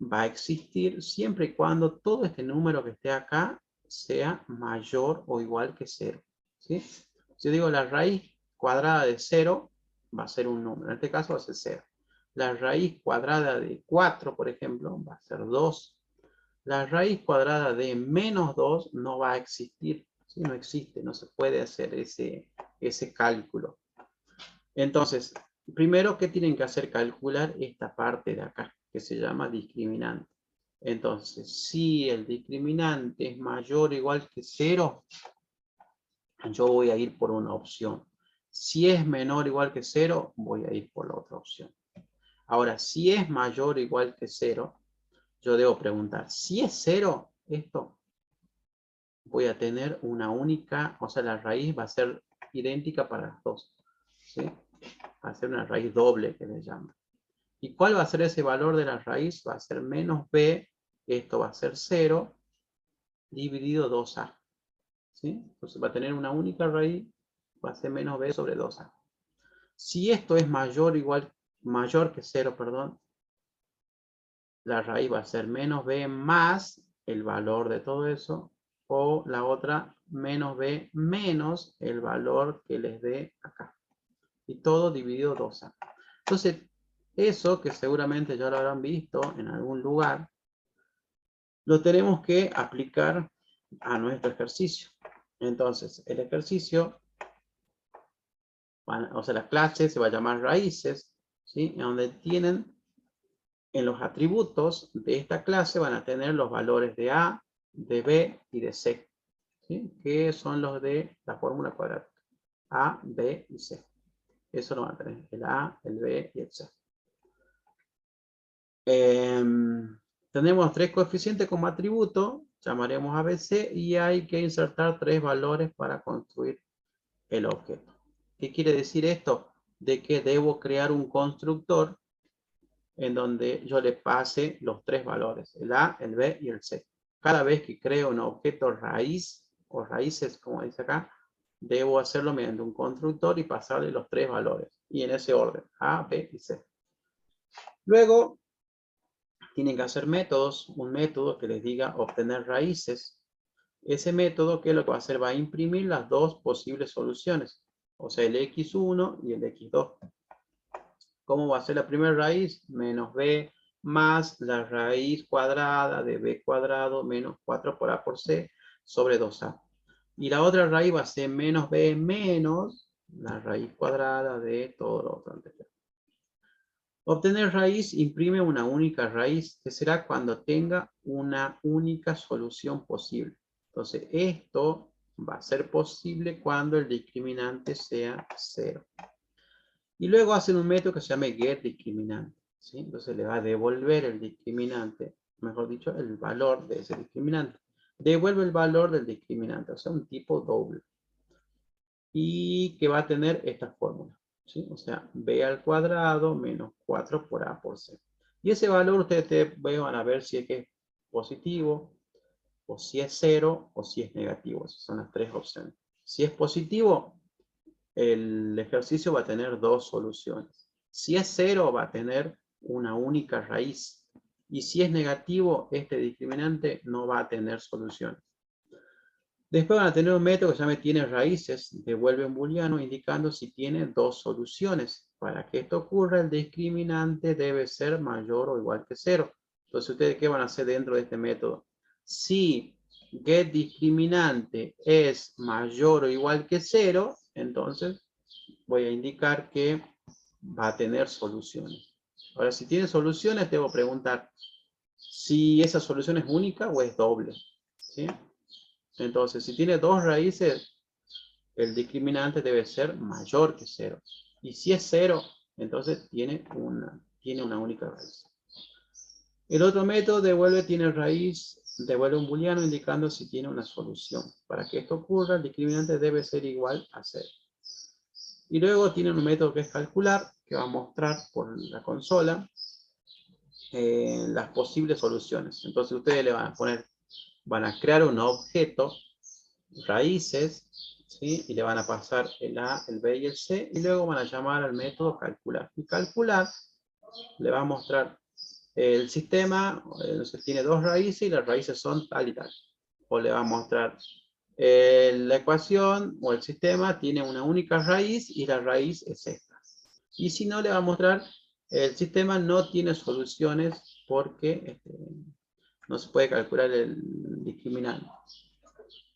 S1: va a existir siempre y cuando todo este número que esté acá sea mayor o igual que 0, ¿sí? Si yo digo la raíz cuadrada de 0, va a ser un número, en este caso va a ser 0. La raíz cuadrada de 4, por ejemplo, va a ser 2. La raíz cuadrada de menos 2 no va a existir, ¿sí? No existe, no se puede hacer ese cálculo. Entonces, primero, ¿qué tienen que hacer? Calcular esta parte de acá, que se llama discriminante. Entonces, si el discriminante es mayor o igual que 0, yo voy a ir por una opción. Si es menor o igual que 0, voy a ir por la otra opción. Ahora, si es mayor o igual que 0, yo debo preguntar, si es 0, esto, voy a tener una única, o sea, la raíz va a ser idéntica para las dos, ¿sí? Va a ser una raíz doble que le llaman. ¿Y cuál va a ser ese valor de la raíz? Va a ser menos b, esto va a ser 0, dividido 2a. ¿Sí? Entonces va a tener una única raíz, va a ser menos b sobre 2a. Si esto es mayor que 0, perdón, la raíz va a ser menos b más el valor de todo eso, o la otra, menos b menos el valor que les dé acá. Y todo dividido 2a. Entonces, eso que seguramente ya lo habrán visto en algún lugar, lo tenemos que aplicar a nuestro ejercicio. Entonces, el ejercicio, o sea, la clase se va a llamar raíces, ¿sí? En donde tienen, en los atributos de esta clase van a tener los valores de A, de B y de C, ¿sí? Que son los de la fórmula cuadrática. A, B y C. Eso lo van a tener, el A, el B y el C. Tenemos 3 coeficientes como atributo, llamaremos ABC, y hay que insertar 3 valores para construir el objeto. ¿Qué quiere decir esto? De que debo crear un constructor en donde yo le pase los 3 valores, el A, el B y el C. Cada vez que creo un objeto raíz, o raíces, como dice acá, debo hacerlo mediante un constructor y pasarle los 3 valores. Y en ese orden, A, B y C. Luego, tienen que hacer métodos, un método que les diga obtener raíces. Ese método, ¿qué es lo que va a hacer? Va a imprimir las dos posibles soluciones, o sea, el x1 y el x2. ¿Cómo va a ser la primera raíz? Menos b más la raíz cuadrada de b cuadrado menos 4 por a por c sobre 2a. Y la otra raíz va a ser menos b menos la raíz cuadrada de todo lo otro anterior. Obtener raíz imprime una única raíz, que será cuando tenga una única solución posible. Entonces, esto va a ser posible cuando el discriminante sea 0. Y luego hacen un método que se llama getDiscriminante, ¿sí? Entonces le va a devolver el discriminante, mejor dicho, el valor de ese discriminante. Devuelve el valor del discriminante, o sea, un tipo doble. Y que va a tener esta fórmula, ¿sí? O sea, b al cuadrado menos 4 por a por c. Y ese valor ustedes van a ver si es que es positivo, o si es 0, o si es negativo. Esas son las 3 opciones. Si es positivo, el ejercicio va a tener 2 soluciones. Si es 0, va a tener una única raíz. Y si es negativo, este discriminante no va a tener soluciones. Después van a tener un método que se llama tiene raíces, devuelve un booleano indicando si tiene 2 soluciones. Para que esto ocurra, el discriminante debe ser mayor o igual que 0. Entonces, ¿ustedes qué van a hacer dentro de este método? Si getDiscriminante es mayor o igual que 0, entonces voy a indicar que va a tener soluciones. Ahora, si tiene soluciones, debo preguntar si esa solución es única o es doble, ¿sí? Entonces, si tiene 2 raíces, el discriminante debe ser mayor que 0. Y si es 0, entonces tiene una única raíz. El otro método tiene raíz, devuelve un booleano indicando si tiene una solución. Para que esto ocurra, el discriminante debe ser igual a 0. Y luego tienen un método que es calcular, que va a mostrar por la consola las posibles soluciones. Entonces ustedes le van a poner, van a crear un objeto, raíces, ¿sí? Y le van a pasar el A, el B y el C, y luego van a llamar al método calcular. Y calcular le va a mostrar el sistema, tiene dos raíces y las raíces son tal y tal. O le va a mostrar la ecuación o el sistema tiene una única raíz y la raíz es esta. Y si no, le va a mostrar el sistema no tiene soluciones porque no se puede calcular el discriminante.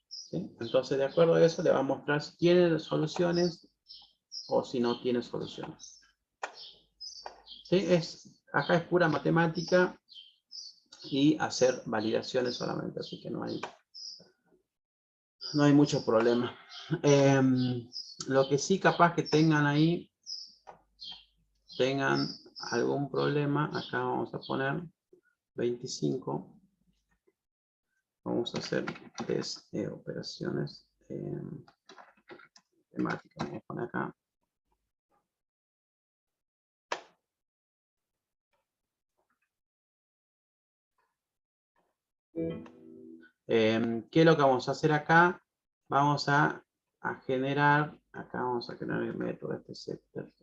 S1: ¿Sí? Entonces, de acuerdo a eso, le va a mostrar si tiene soluciones o si no tiene soluciones. ¿Sí? Acá es pura matemática y hacer validaciones solamente, así que no hay mucho problema. Lo que sí capaz que tengan ahí, tengan algún problema, acá vamos a poner 25. Vamos a hacer tres operaciones temáticas. Vamos a poner acá. ¿Qué es lo que vamos a hacer acá? Vamos a generar, acá vamos a generar el método este setter.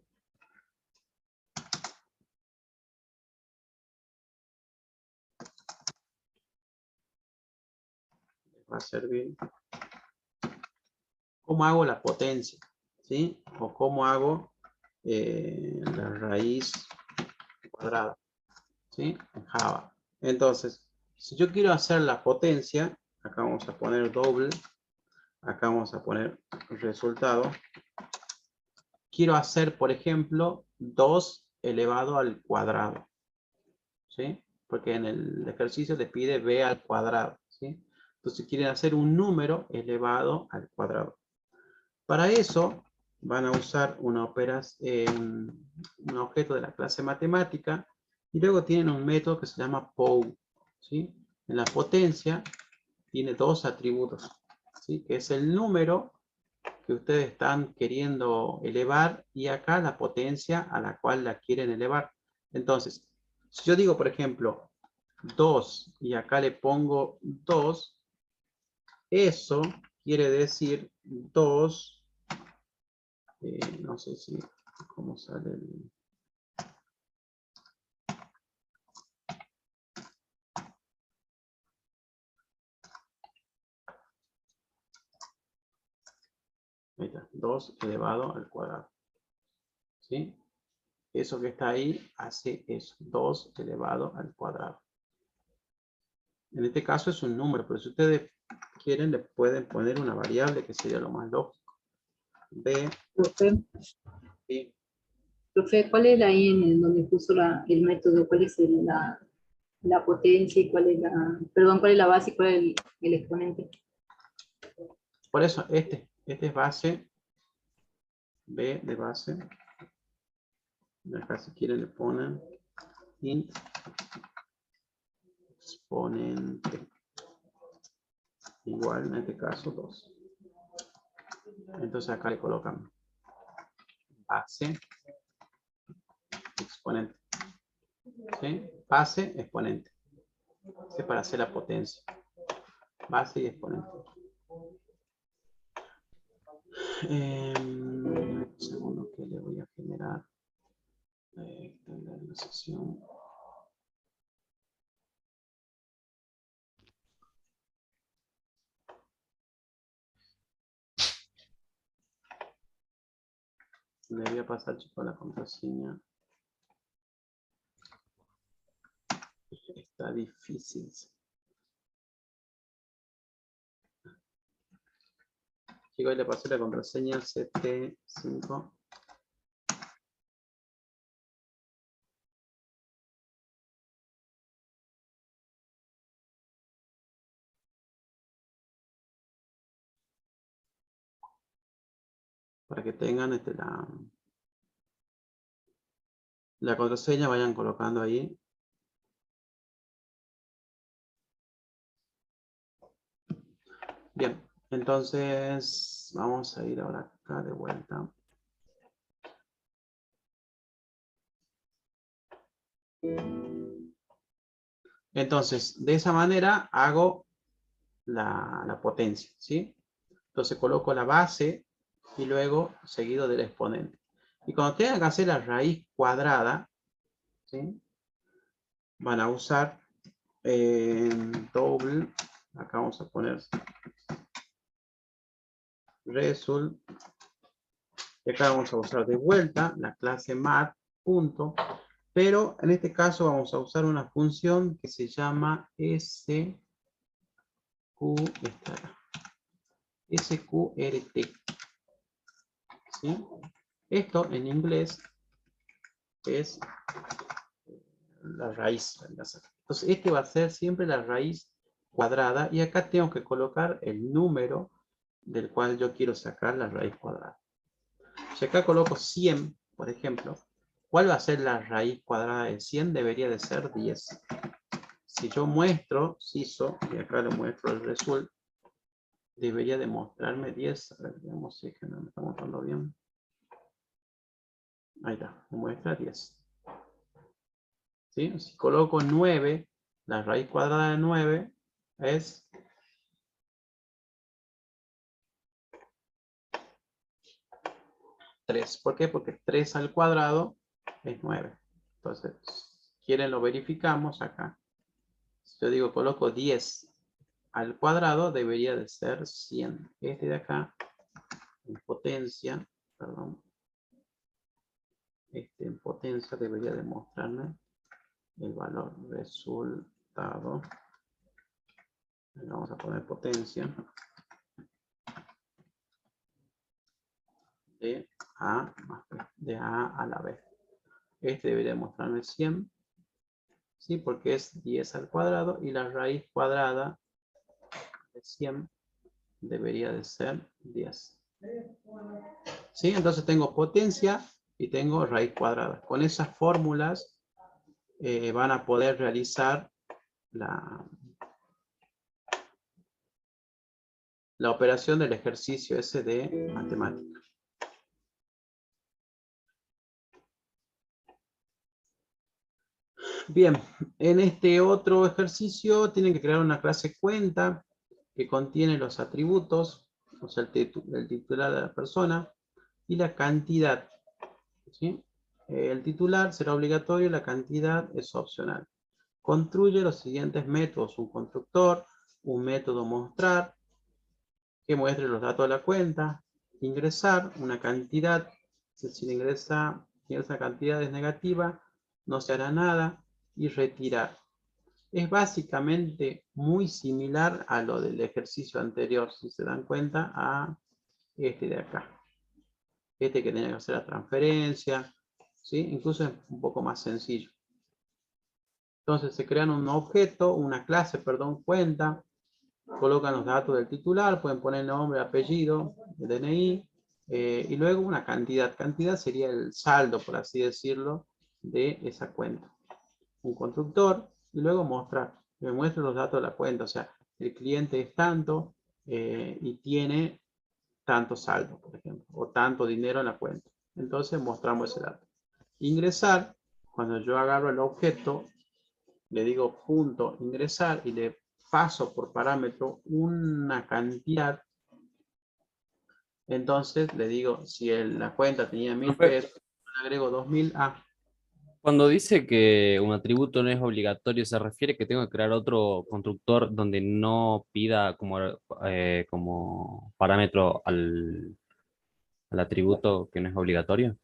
S1: Va a servir. ¿Cómo hago la potencia? ¿Sí? O cómo hago la raíz cuadrada. ¿Sí? En Java. Entonces, si yo quiero hacer la potencia, acá vamos a poner doble. Acá vamos a poner resultado. Quiero hacer, por ejemplo, 2 elevado al cuadrado. ¿Sí? Porque en el ejercicio te pide b al cuadrado. ¿Sí? Entonces quieren hacer un número elevado al cuadrado. Para eso van a usar un objeto de la clase matemática y luego tienen un método que se llama POW. ¿Sí? En la potencia tiene dos atributos. ¿Sí? Que es el número que ustedes están queriendo elevar y acá la potencia a la cual la quieren elevar. Entonces, si yo digo, por ejemplo, 2 y acá le pongo 2, eso quiere decir 2, no sé si, cómo sale el... Ahí está, 2 elevado al cuadrado. ¿Sí? Eso que está ahí hace eso, 2 elevado al cuadrado. En este caso es un número, pero si ustedes quieren le pueden poner una variable que sería lo más lógico. B,
S6: Profe,
S1: sí.
S6: profe, ¿cuál es ahí en donde puso el método? ¿Cuál es la potencia y cuál es perdón, cuál es la base y cuál es el exponente?
S1: Por eso este es base, B de base. Acá si quieren le ponen int exponente igual, en este caso 2. Entonces acá le colocan base exponente. ¿Sí? Base exponente. Este es para hacer la potencia. Base y exponente. Un segundo que le voy a generar la sesión. Le voy a pasar, chicos, la contraseña. Está difícil. Chicos, le pasé la contraseña CT5. Para que tengan la contraseña, vayan colocando ahí. Bien, entonces vamos a ir ahora acá de vuelta. Entonces, de esa manera hago la potencia, ¿sí? Entonces coloco la base y luego seguido del exponente. Y cuando tengan que hacer la raíz cuadrada, ¿sí? Van a usar doble, acá vamos a poner result, y acá vamos a usar de vuelta la clase mat, punto, pero en este caso vamos a usar una función que se llama sqrt, ¿sí? Esto en inglés es la raíz. Entonces este va a ser siempre la raíz cuadrada y acá tengo que colocar el número del cual yo quiero sacar la raíz cuadrada. Si acá coloco 100, por ejemplo, ¿cuál va a ser la raíz cuadrada de 100? Debería de ser 10. Si yo muestro CISO, y acá lo muestro el result, debería de mostrarme 10. A ver, veamos si es que no me está mostrando bien. Ahí está, me muestra 10. ¿Sí? Si coloco 9, la raíz cuadrada de 9 es 3. ¿Por qué? Porque 3 al cuadrado es 9. Entonces, quieren lo verificamos acá. Si yo digo coloco 10 al cuadrado, debería de ser 100. Este de acá, en potencia, perdón. Este en potencia debería demostrarme el valor resultado. Le vamos a poner potencia de A a la B. Este debería mostrarme 100, ¿sí? Porque es 10 al cuadrado y la raíz cuadrada de 100 debería de ser 10. ¿Sí? Entonces tengo potencia y tengo raíz cuadrada. Con esas fórmulas van a poder realizar la operación del ejercicio ese de matemática. Bien, en este otro ejercicio tienen que crear una clase cuenta que contiene los atributos, o sea, el titular de la persona y la cantidad, ¿sí? El titular será obligatorio y la cantidad es opcional. Construye los siguientes métodos: un constructor, un método mostrar, que muestre los datos de la cuenta, ingresar una cantidad, si ingresa cantidad es negativa, no se hará nada, y retirar. Es básicamente muy similar a lo del ejercicio anterior, si se dan cuenta, a este de acá. Este que tenía que hacer la transferencia, ¿sí? Incluso es un poco más sencillo. Entonces se crean un objeto, una clase, perdón, cuenta, colocan los datos del titular, pueden poner nombre, apellido, el DNI, y luego una cantidad. Cantidad sería el saldo, por así decirlo, de esa cuenta. Un constructor, y luego mostrar. Me muestra los datos de la cuenta, o sea, el cliente es tanto y tiene tanto saldo, por ejemplo, o tanto dinero en la cuenta. Entonces mostramos ese dato. Ingresar, cuando yo agarro el objeto, le digo punto ingresar y le paso por parámetro una cantidad. Entonces le digo, si la cuenta tenía 1000 pesos, le agrego 2000 a...
S4: Cuando dice que un atributo no es obligatorio, ¿se refiere que tengo que crear otro constructor donde no pida como parámetro al atributo que no es obligatorio?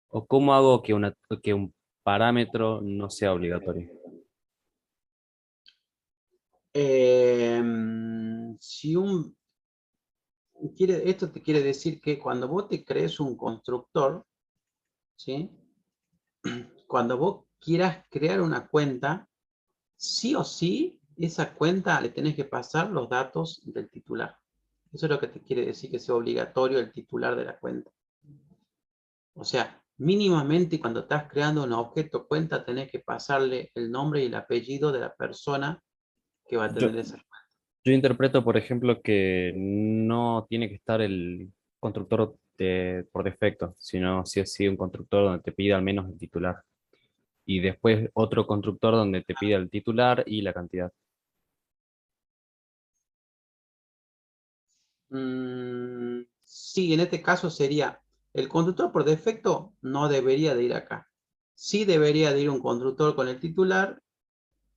S4: ¿O cómo hago que un parámetro no sea obligatorio?
S1: Si esto te quiere decir que cuando vos te crees un constructor, ¿sí? Cuando vos quieras crear una cuenta, sí o sí, esa cuenta le tenés que pasar los datos del titular. Eso es lo que te quiere decir que sea obligatorio el titular de la cuenta. O sea, mínimamente cuando estás creando un objeto cuenta, tenés que pasarle el nombre y el apellido de la persona que va a
S4: Yo,
S1: tener esa cuenta.
S4: yo interpreto, por ejemplo, que no tiene que estar el constructor por defecto, sino sí o sí un constructor donde te pida al menos el titular. y después otro constructor donde te pide el titular y la cantidad.
S1: Sí, en este caso sería, el constructor por defecto no debería de ir acá. Sí debería de ir un constructor con el titular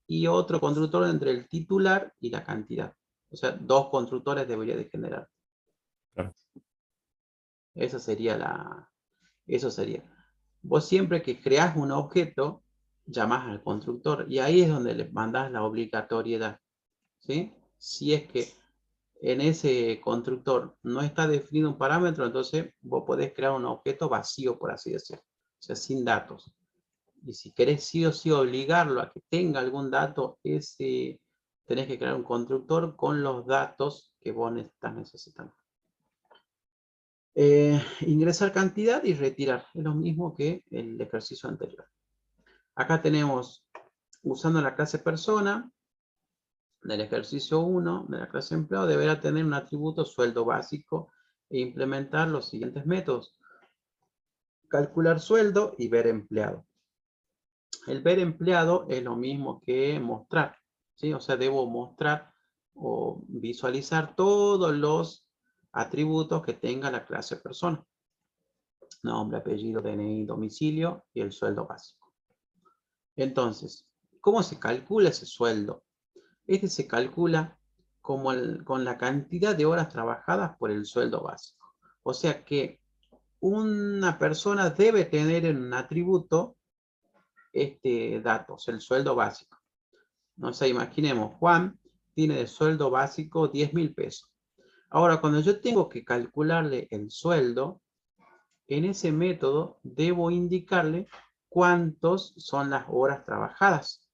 S1: y otro constructor entre el titular y la cantidad. O sea, dos constructores debería de generar.
S4: Claro.
S1: Eso sería eso sería. Vos siempre que creás un objeto, llamás al constructor y ahí es donde le mandás la obligatoriedad. ¿Sí? Si es que en ese constructor no está definido un parámetro, entonces vos podés crear un objeto vacío, por así decirlo. O sea, sin datos. Y si querés sí o sí obligarlo a que tenga algún dato, tenés que crear un constructor con los datos que vos estás necesitando. Ingresar cantidad y retirar. Es lo mismo que el ejercicio anterior. Acá tenemos, usando la clase persona, del ejercicio 1 de la clase empleado, deberá tener un atributo sueldo básico e implementar los siguientes métodos. Calcular sueldo y ver empleado. El ver empleado es lo mismo que mostrar, ¿sí? O sea, debo mostrar o visualizar todos los atributos que tenga la clase persona. Nombre, apellido, DNI, domicilio y el sueldo básico. Entonces, ¿cómo se calcula ese sueldo? Este se calcula con la cantidad de horas trabajadas por el sueldo básico. O sea que una persona debe tener en un atributo datos, el sueldo básico. No sé, imaginemos, Juan tiene de sueldo básico 10.000 pesos. Ahora, cuando yo tengo que calcularle el sueldo, en ese método debo indicarle cuántos son las horas trabajadas.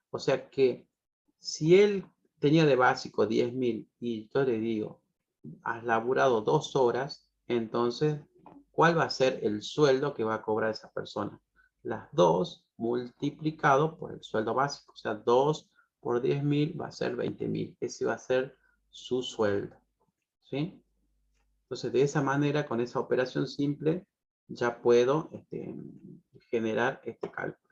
S1: O sea que si él tenía de básico 10.000 y yo le digo, has laburado 2 horas, entonces, ¿cuál va a ser el sueldo que va a cobrar esa persona? Las 2 multiplicado por el sueldo básico. O sea, 2 por 10.000 va a ser 20.000. Ese va a ser su sueldo. ¿Sí? Entonces, de esa manera, con esa operación simple, ya puedo generar este cálculo.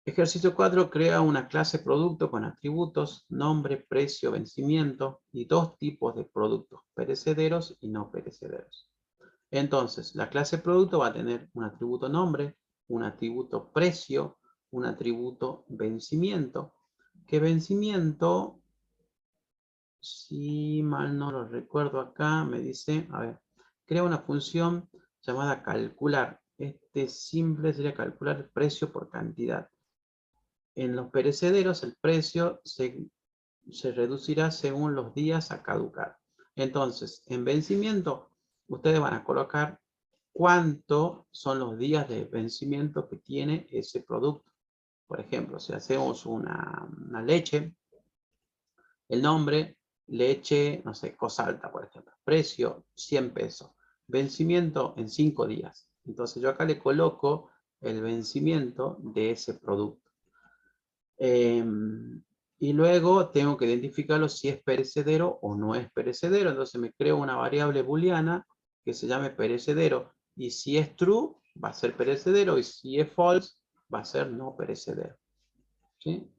S1: Ejercicio 4 crea una clase producto con atributos, nombre, precio, vencimiento y 2 tipos de productos, perecederos y no perecederos. Entonces, la clase producto va a tener un atributo nombre, un atributo precio, un atributo vencimiento. Que vencimiento, si mal no lo recuerdo acá, me dice, a ver, crea una función llamada calcular. Simple sería calcular el precio por cantidad. En los perecederos el precio se reducirá según los días a caducar. Entonces, en vencimiento, ustedes van a colocar cuánto son los días de vencimiento que tiene ese producto. Por ejemplo, si hacemos una leche, el nombre, leche, no sé, Cosalta, por ejemplo. Precio, 100 pesos. Vencimiento en 5 días. Entonces yo acá le coloco el vencimiento de ese producto. Y luego tengo que identificarlo si es perecedero o no es perecedero. Entonces me creo una variable booleana que se llame perecedero. Y si es true, va a ser perecedero. Y si es false, va a ser no perecedero. ¿Sí?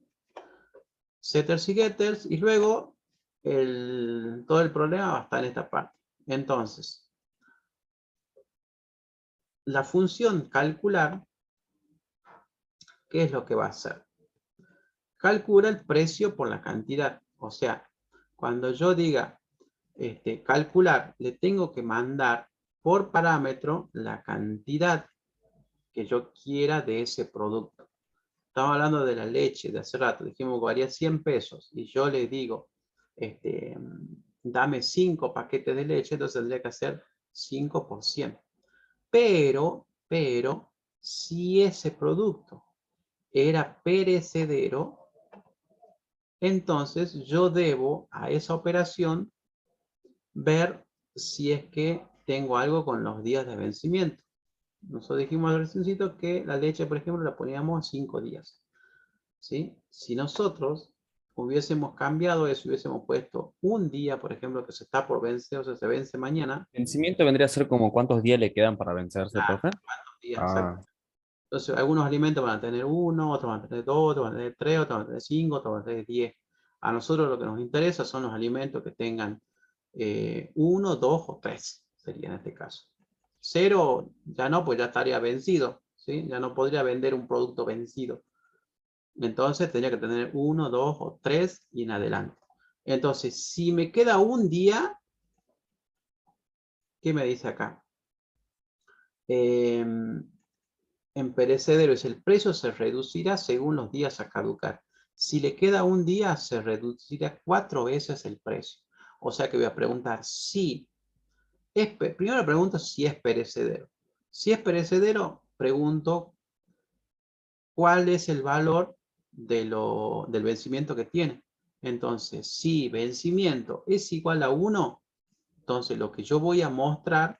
S1: Setters y getters. Y luego todo el problema va a estar en esta parte. Entonces, la función calcular, ¿qué es lo que va a hacer? Calcula el precio por la cantidad. O sea, cuando yo diga calcular, le tengo que mandar por parámetro la cantidad que yo quiera de ese producto. Estamos hablando de la leche de hace rato. Dijimos que valía 100 pesos. Y yo le digo, dame 5 paquetes de leche. Entonces tendría que hacer 5 por 100. Pero, si ese producto era perecedero, entonces yo debo a esa operación ver si es que tengo algo con los días de vencimiento. Nosotros dijimos al reciencito que la leche, por ejemplo, la poníamos a 5 días. ¿Sí? Si nosotros hubiésemos cambiado eso, hubiésemos puesto un día, por ejemplo, que se está por vencer, o sea, se vence mañana.
S4: ¿Vencimiento vendría a ser como cuántos días le quedan para vencerse, profe?
S1: ¿Cuántos días?
S4: Ah,
S1: Entonces, algunos alimentos van a tener 1, otros van a tener 2, otros van a tener 3, otros van a tener 5, otros van a tener 10. A nosotros lo que nos interesa son los alimentos que tengan 1, 2 o 3, sería en este caso. 0 ya no, pues ya estaría vencido, ¿sí? Ya no podría vender un producto vencido. Entonces tendría que tener 1, 2 o 3 y en adelante. Entonces, si me queda un día, ¿qué me dice acá? En perecederos el precio se reducirá según los días a caducar. Si le queda un día, se reducirá 4 veces el precio. O sea que voy a preguntar si primero pregunto si es perecedero. Si es perecedero, pregunto cuál es el valor del vencimiento que tiene. Entonces, si vencimiento es igual a 1, entonces lo que yo voy a mostrar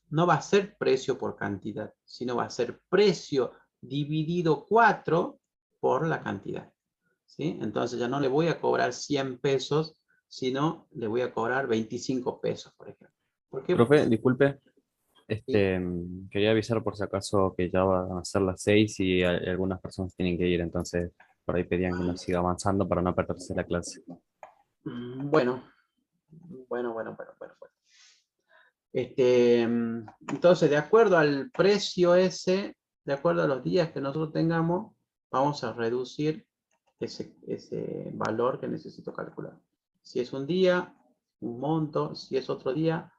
S1: no va a ser precio por cantidad, sino va a ser precio dividido 4 por la cantidad. ¿Sí? Entonces ya no le voy a cobrar 100 pesos, sino le voy a cobrar 25 pesos, por ejemplo. ¿Por qué?
S4: Profe, disculpe,
S1: Sí.
S4: quería avisar por si acaso que ya van a ser las 6 y algunas personas tienen que ir, entonces por ahí pedían que nos siga avanzando para no perderse la clase.
S1: Bueno. Entonces, de acuerdo al precio ese, de acuerdo a los días que nosotros tengamos, vamos a reducir ese valor que necesito calcular. Si es un día, un monto; si es otro día,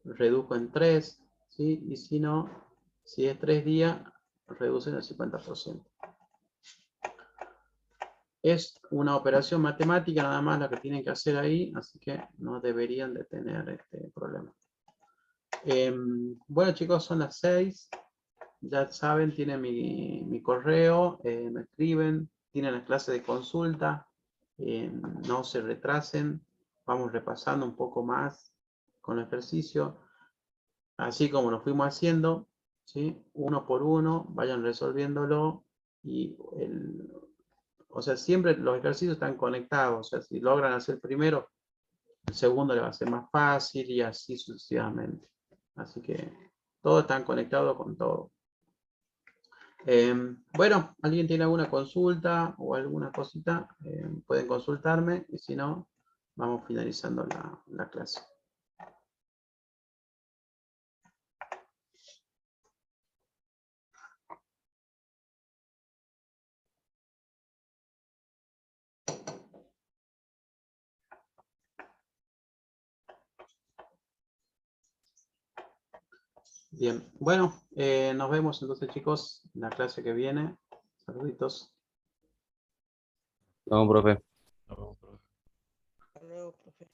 S1: reduzco en 3, ¿sí? Y si no, si es 3 días, reduce en el 50%. Es una operación matemática nada más la que tienen que hacer ahí, así que no deberían de tener este problema. Bueno, chicos, son las 6. Ya saben, tienen mi correo, me escriben, tienen la clase de consulta, no se retrasen, vamos repasando un poco más con el ejercicio, así como lo fuimos haciendo, ¿sí? Uno por uno, vayan resolviéndolo y o sea, siempre los ejercicios están conectados, o sea, si logran hacer el primero, el segundo le va a ser más fácil y así sucesivamente. Así que todos están conectados con todo. Bueno, ¿alguien tiene alguna consulta o alguna cosita? Pueden consultarme y si no, vamos finalizando la clase. Bien, bueno, nos vemos entonces, chicos, en la clase que viene. Saluditos.
S4: No, profe.
S2: No, profe.
S9: Hasta luego, profe.